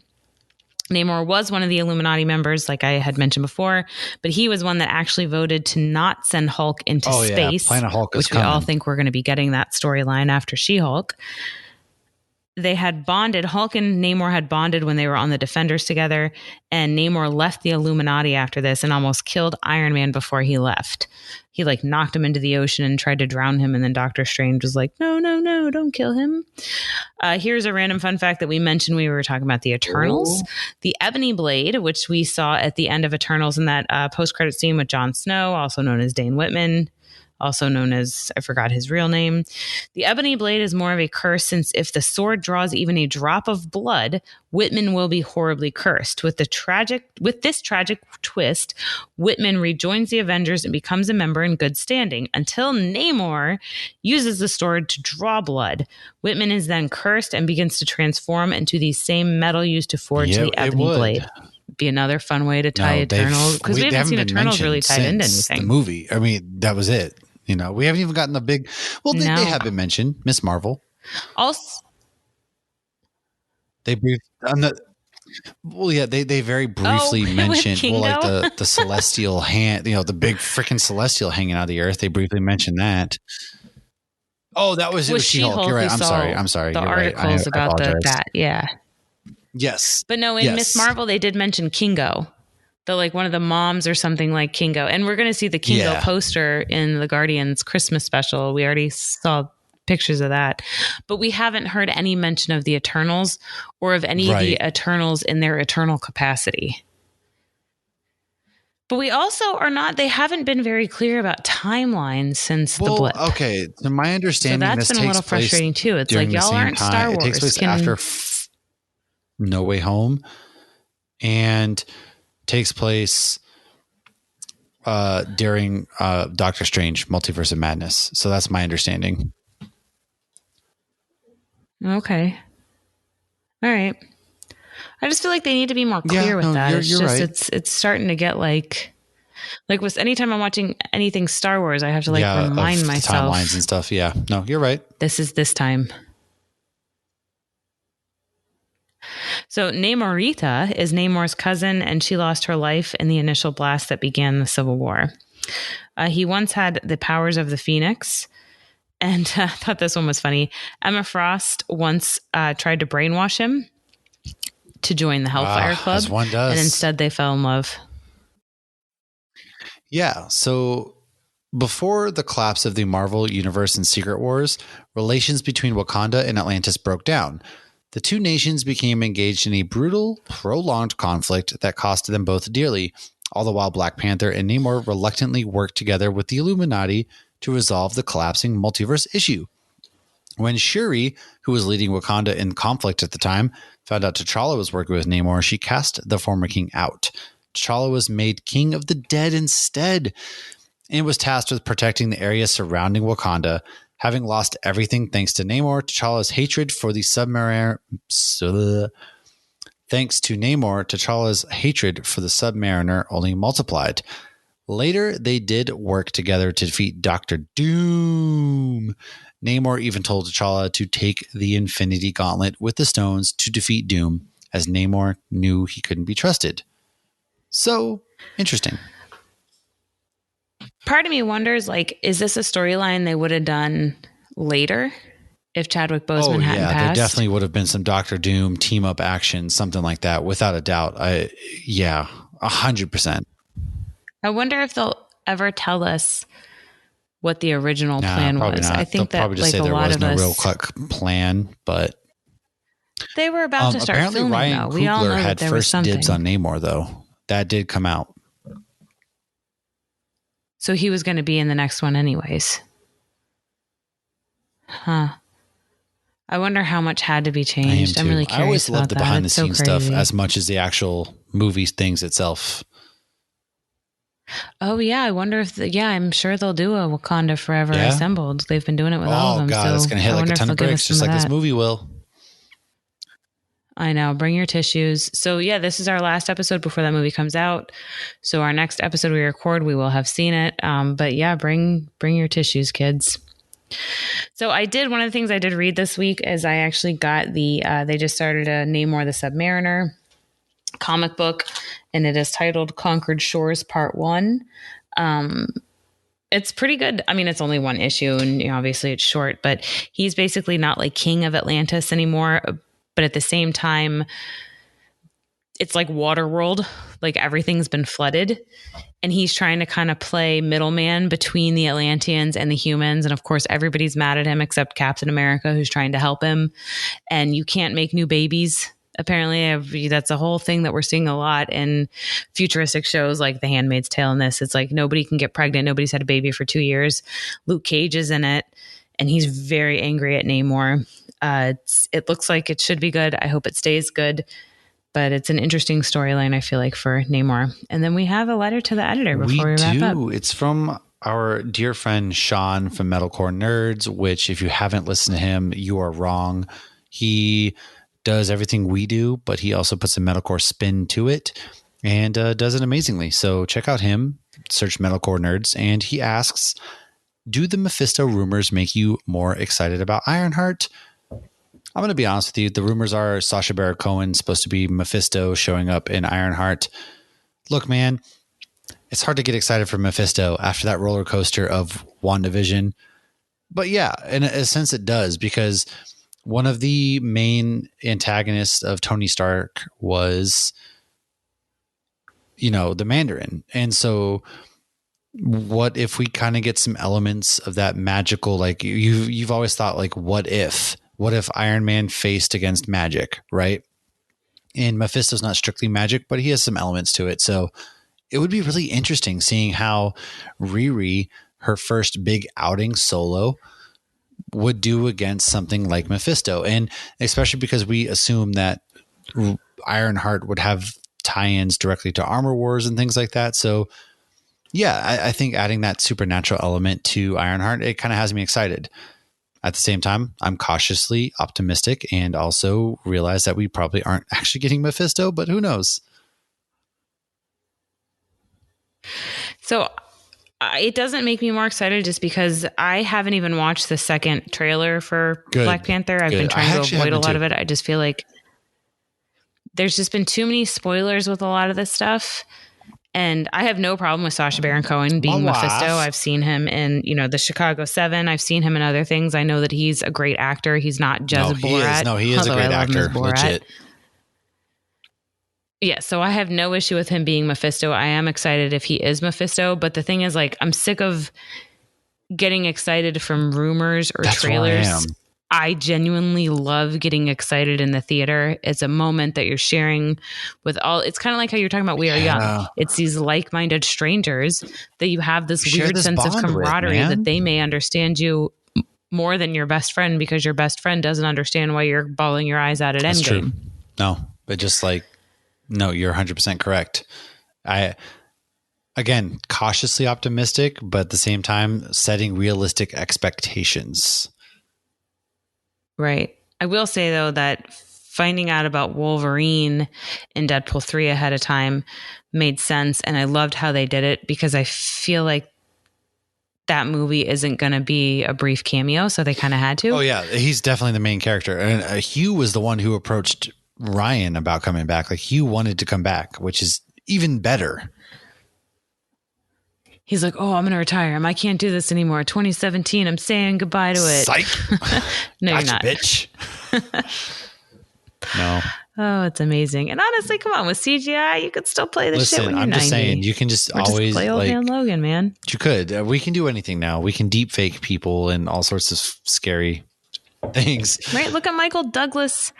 Namor was one of the Illuminati members, like I had mentioned before, but he was one that actually voted to not send Hulk into space, Planet Hulk is which we all think we're going to be getting that storyline after She-Hulk. They had bonded. Hulk and Namor had bonded when they were on the Defenders together, and Namor left the Illuminati after this and almost killed Iron Man before he left. He like knocked him into the ocean and tried to drown him, and then Doctor Strange was like, no, don't kill him. Here's a random fun fact that we mentioned when we were talking about the Eternals. The Ebony Blade, which we saw at the end of Eternals in that post-credit scene with Jon Snow, also known as Dane Whitman, also known as, I forgot his real name. The Ebony Blade is more of a curse, since if the sword draws even a drop of blood, Whitman will be horribly cursed. With this tragic twist, Whitman rejoins the Avengers and becomes a member in good standing until Namor uses the sword to draw blood. Whitman is then cursed and begins to transform into the same metal used to forge the Ebony Blade. Be another fun way to tie Eternals, because we haven't seen Eternals really tied into anything. The movie, I mean, that was it. You know, we haven't even gotten the big. Well, they have been mentioned. Miss Marvel. Also, they briefed. They very briefly mentioned like the celestial hand. You know, the big freaking celestial hanging out of the earth. They briefly mentioned that. Oh, that was She-Hulk. You're right. I'm sorry. The You're articles right. about that. Yeah. Yes. But no, in Miss Marvel, they did mention Kingo. Like one of the moms or something like Kingo. And we're going to see the Kingo poster in the Guardians Christmas special. We already saw pictures of that. But we haven't heard any mention of the Eternals or of any of the Eternals in their eternal capacity. But we also they haven't been very clear about timelines since the blip. Okay. To my understanding, so that's been a little frustrating too. It's like, y'all aren't Star Wars. It takes place after No Way Home. And takes place during Doctor Strange Multiverse of Madness. So that's my understanding. Okay. All right. I just feel like they need to be more clear with that. You're right. It's starting to get like with anytime I'm watching anything Star Wars, I have to remind myself timelines and stuff. Yeah. No, you're right. This is this time. So Namorita is Namor's cousin, and she lost her life in the initial blast that began the Civil War. He once had the powers of the Phoenix, and I thought this one was funny. Emma Frost once tried to brainwash him to join the Hellfire Club, as one does. And instead they fell in love. Yeah, so before the collapse of the Marvel Universe and Secret Wars, relations between Wakanda and Atlantis broke down. The two nations became engaged in a brutal, prolonged conflict that costed them both dearly, all the while Black Panther and Namor reluctantly worked together with the Illuminati to resolve the collapsing multiverse issue. When Shuri, who was leading Wakanda in conflict at the time, found out T'Challa was working with Namor, she cast the former king out. T'Challa was made king of the dead instead, and was tasked with protecting the area surrounding Wakanda. Having lost everything thanks to Namor, T'Challa's hatred for the Submariner only multiplied. Later, they did work together to defeat Dr. Doom. Namor even told T'Challa to take the Infinity Gauntlet with the stones to defeat Doom, as Namor knew he couldn't be trusted. So, interesting. Part of me wonders, is this a storyline they would have done later if Chadwick Boseman hadn't passed? There definitely would have been some Doctor Doom team-up action, something like that, without a doubt. 100%. I wonder if they'll ever tell us what the original plan was. Not. I think they'll that probably just say there was no real plan, but they were about to start apparently filming. Ryan We all know Coogler that had there was first something. dibs on Namor, though. That did come out. So he was going to be in the next one anyways. Huh. I wonder how much had to be changed. I'm really curious. I always love the behind the scenes stuff crazy. as much as the actual movie things itself. Oh yeah, I wonder if I'm sure they'll do a Wakanda Forever Yeah. Assembled. They've been doing it with all of them. Oh god, so it's gonna hit I like a wonder if ton they'll of give us bricks, some just of like that. this movie will. I know. Bring your tissues. So yeah, this is our last episode before that movie comes out. So our next episode we record, we will have seen it. But yeah, bring your tissues, kids. So one of the things I did read this week is I actually got they just started a Namor the Submariner comic book, and it is titled Conquered Shores Part 1. It's pretty good. I mean, it's only one issue and obviously it's short, but he's basically not like king of Atlantis anymore. But at the same time, it's like Waterworld, like everything's been flooded. And he's trying to kind of play middleman between the Atlanteans and the humans. And of course, everybody's mad at him except Captain America, who's trying to help him. And you can't make new babies. Apparently, that's a whole thing that we're seeing a lot in futuristic shows like The Handmaid's Tale. And this, it's like nobody can get pregnant. Nobody's had a baby for 2 years. Luke Cage is in it, and he's very angry at Namor. It looks like it should be good. I hope it stays good. But it's an interesting storyline, I feel like, for Namor. And then we have a letter to the editor before we wrap up. It's from our dear friend Sean from Metalcore Nerds, which if you haven't listened to him, you are wrong. He does everything we do, but he also puts a metalcore spin to it and does it amazingly. So check out him, search Metalcore Nerds, and he asks, do the Mephisto rumors make you more excited about Ironheart? I'm going to be honest with you. The rumors are Sacha Baron Cohen supposed to be Mephisto showing up in Ironheart. Look, man, it's hard to get excited for Mephisto after that roller coaster of WandaVision. But yeah, in a sense it does, because one of the main antagonists of Tony Stark was, the Mandarin. And so what if we kind of get some elements of that magical, like you've always thought, like, what if Iron Man faced against magic, right? And Mephisto's not strictly magic, but he has some elements to it. So it would be really interesting seeing how Riri, her first big outing solo, would do against something like Mephisto. And especially because we assume that Ironheart would have tie-ins directly to Armor Wars and things like that. So yeah, I think adding that supernatural element to Ironheart, it kind of has me excited. At the same time, I'm cautiously optimistic and also realize that we probably aren't actually getting Mephisto, but who knows? So it doesn't make me more excited just because I haven't even watched the second trailer for Black Panther. I've been trying to avoid a lot of it. I just feel like there's just been too many spoilers with a lot of this stuff. And I have no problem with Sacha Baron Cohen being Mephisto. I've seen him in, the Chicago 7. I've seen him in other things. I know that he's a great actor. He's not just Borat. He is a great actor. Legit. Yeah, so I have no issue with him being Mephisto. I am excited if he is Mephisto. But the thing is, like, I'm sick of getting excited from rumors or trailers. I genuinely love getting excited in the theater. It's a moment that you're sharing with all. It's kind of like how you're talking about We Are Young. It's these like-minded strangers that you have this weird sense of camaraderie that they may understand you more than your best friend, because your best friend doesn't understand why you're bawling your eyes out at Endgame. True. No, but just like, no, you're 100% correct. Again, cautiously optimistic, but at the same time, setting realistic expectations. Right. I will say, though, that finding out about Wolverine in Deadpool 3 ahead of time made sense. And I loved how they did it, because I feel like that movie isn't going to be a brief cameo. So they kind of had to. Oh, yeah. He's definitely the main character. And Hugh was the one who approached Ryan about coming back. Like, Hugh wanted to come back, which is even better. He's like, oh, I'm going to retire. I can't do this anymore. 2017, I'm saying goodbye to it. Psych. No, gotcha, you're not. Bitch. No. Oh, it's amazing. And honestly, come on, with CGI, you could still play the shit when you're 90. I'm just saying, you can just always play old man Logan, man. You could. We can do anything now. We can deep fake people and all sorts of scary things. Right? Look at Michael Douglas.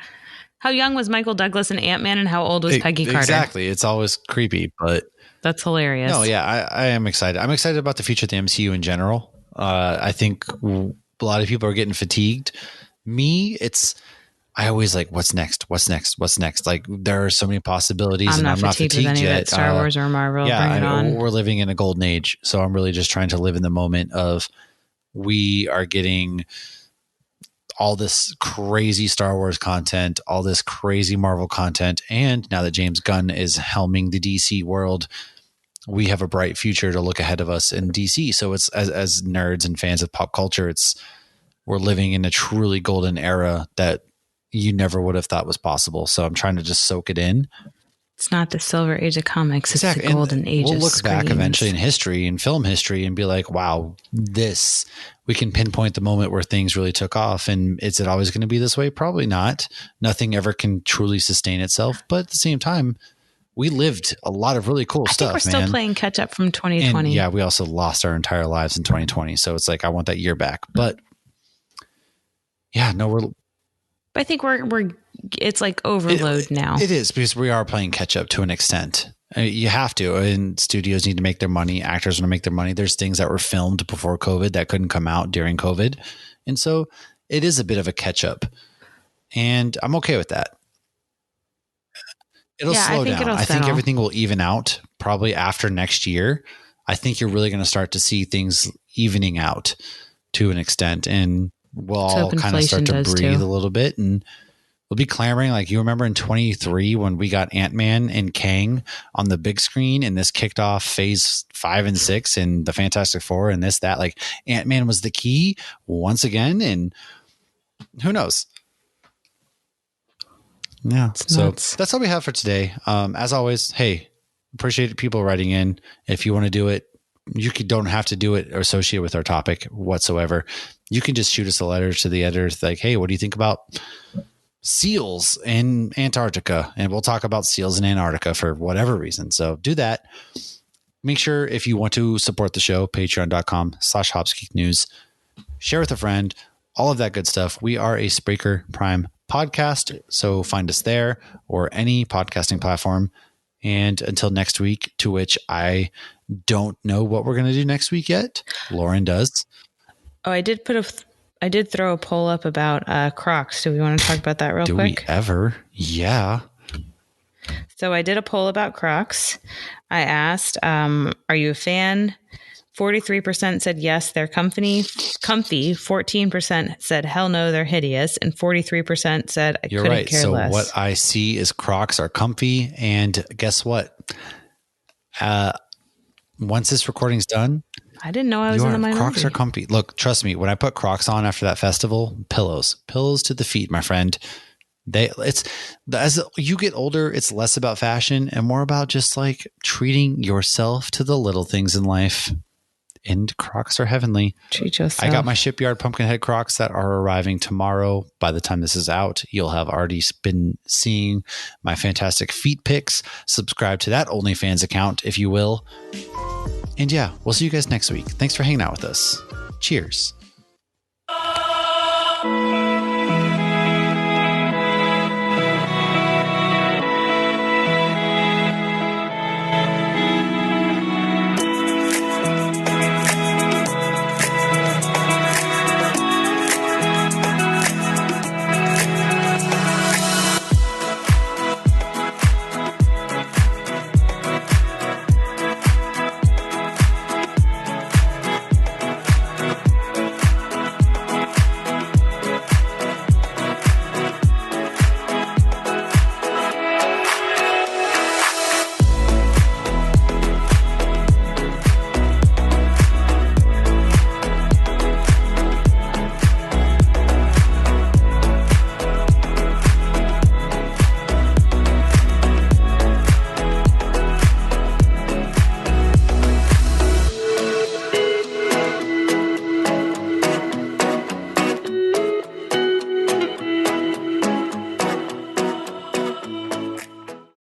How young was Michael Douglas in Ant-Man, and how old was Peggy Carter? Exactly. It's always creepy, but... That's hilarious. No, yeah, I am excited. I'm excited about the future of the MCU in general. I think a lot of people are getting fatigued. Me, I always like, what's next? Like, there are so many possibilities, I'm and not fatigued with any yet. of that Star Wars or Marvel. Bring it on. We're living in a golden age, so I'm really just trying to live in the moment of we are getting all this crazy Star Wars content, all this crazy Marvel content, and now that James Gunn is helming the DC world, we have a bright future to look ahead of us in DC. So it's as nerds and fans of pop culture, we're living in a truly golden era that you never would have thought was possible. So I'm trying to just soak it in. It's not the silver age of comics. Exactly. It's the golden age of We'll look screens. back eventually in history and film history and be like, wow, we can pinpoint the moment where things really took off. And is it always going to be this way? Probably not. Nothing ever can truly sustain itself. But at the same time, we lived a lot of really cool stuff. We're still playing catch up from 2020. And yeah, we also lost our entire lives in 2020. So it's like, I want that year back. But yeah, no, I think it's like overload now. It is, because we are playing catch up to an extent. I mean, you have to, and studios need to make their money. Actors want to make their money. There's things that were filmed before COVID that couldn't come out during COVID. And so it is a bit of a catch up, and I'm okay with that. It'll slow down. I think everything will even out probably after next year. I think you're really going to start to see things evening out to an extent, and we'll all kind of start to breathe a little bit, and we'll be clamoring. Like, you remember in 23 when we got Ant-Man and Kang on the big screen, and this kicked off phase 5 and 6 and the Fantastic Four and this, that, like Ant-Man was the key once again. And who knows? Yeah. So that's all we have for today. As always, hey, appreciate people writing in. If you want to do it, you don't have to do it or associate with our topic whatsoever. You can just shoot us a letter to the editors like, hey, what do you think about seals in Antarctica? And we'll talk about seals in Antarctica for whatever reason. So do that. Make sure, if you want to support the show, patreon.com/HopsGeekNews, share with a friend, all of that good stuff. We are a Spreaker Prime podcast, so find us there or any podcasting platform. And until next week, to which I don't know what we're going to do next week yet. Lauren does. Oh, I did throw a poll up about Crocs. Do we want to talk about that real quick? Do we ever? Yeah. So I did a poll about Crocs. I asked, are you a fan? 43% said yes, they're comfy. 14% said hell no, they're hideous, and 43% said I couldn't care less. So what I see is Crocs are comfy, and guess what? Once this recording's done, I didn't know I was in the minority. Crocs are comfy. Look, trust me, when I put Crocs on after that festival, pillows to the feet, my friend. As you get older, it's less about fashion and more about just like treating yourself to the little things in life. And Crocs are heavenly. Treat yourself. I got my Shipyard Pumpkinhead Crocs that are arriving tomorrow. By the time this is out, you'll have already been seeing my fantastic feet pics. Subscribe to that OnlyFans account, if you will. And yeah, we'll see you guys next week. Thanks for hanging out with us. Cheers.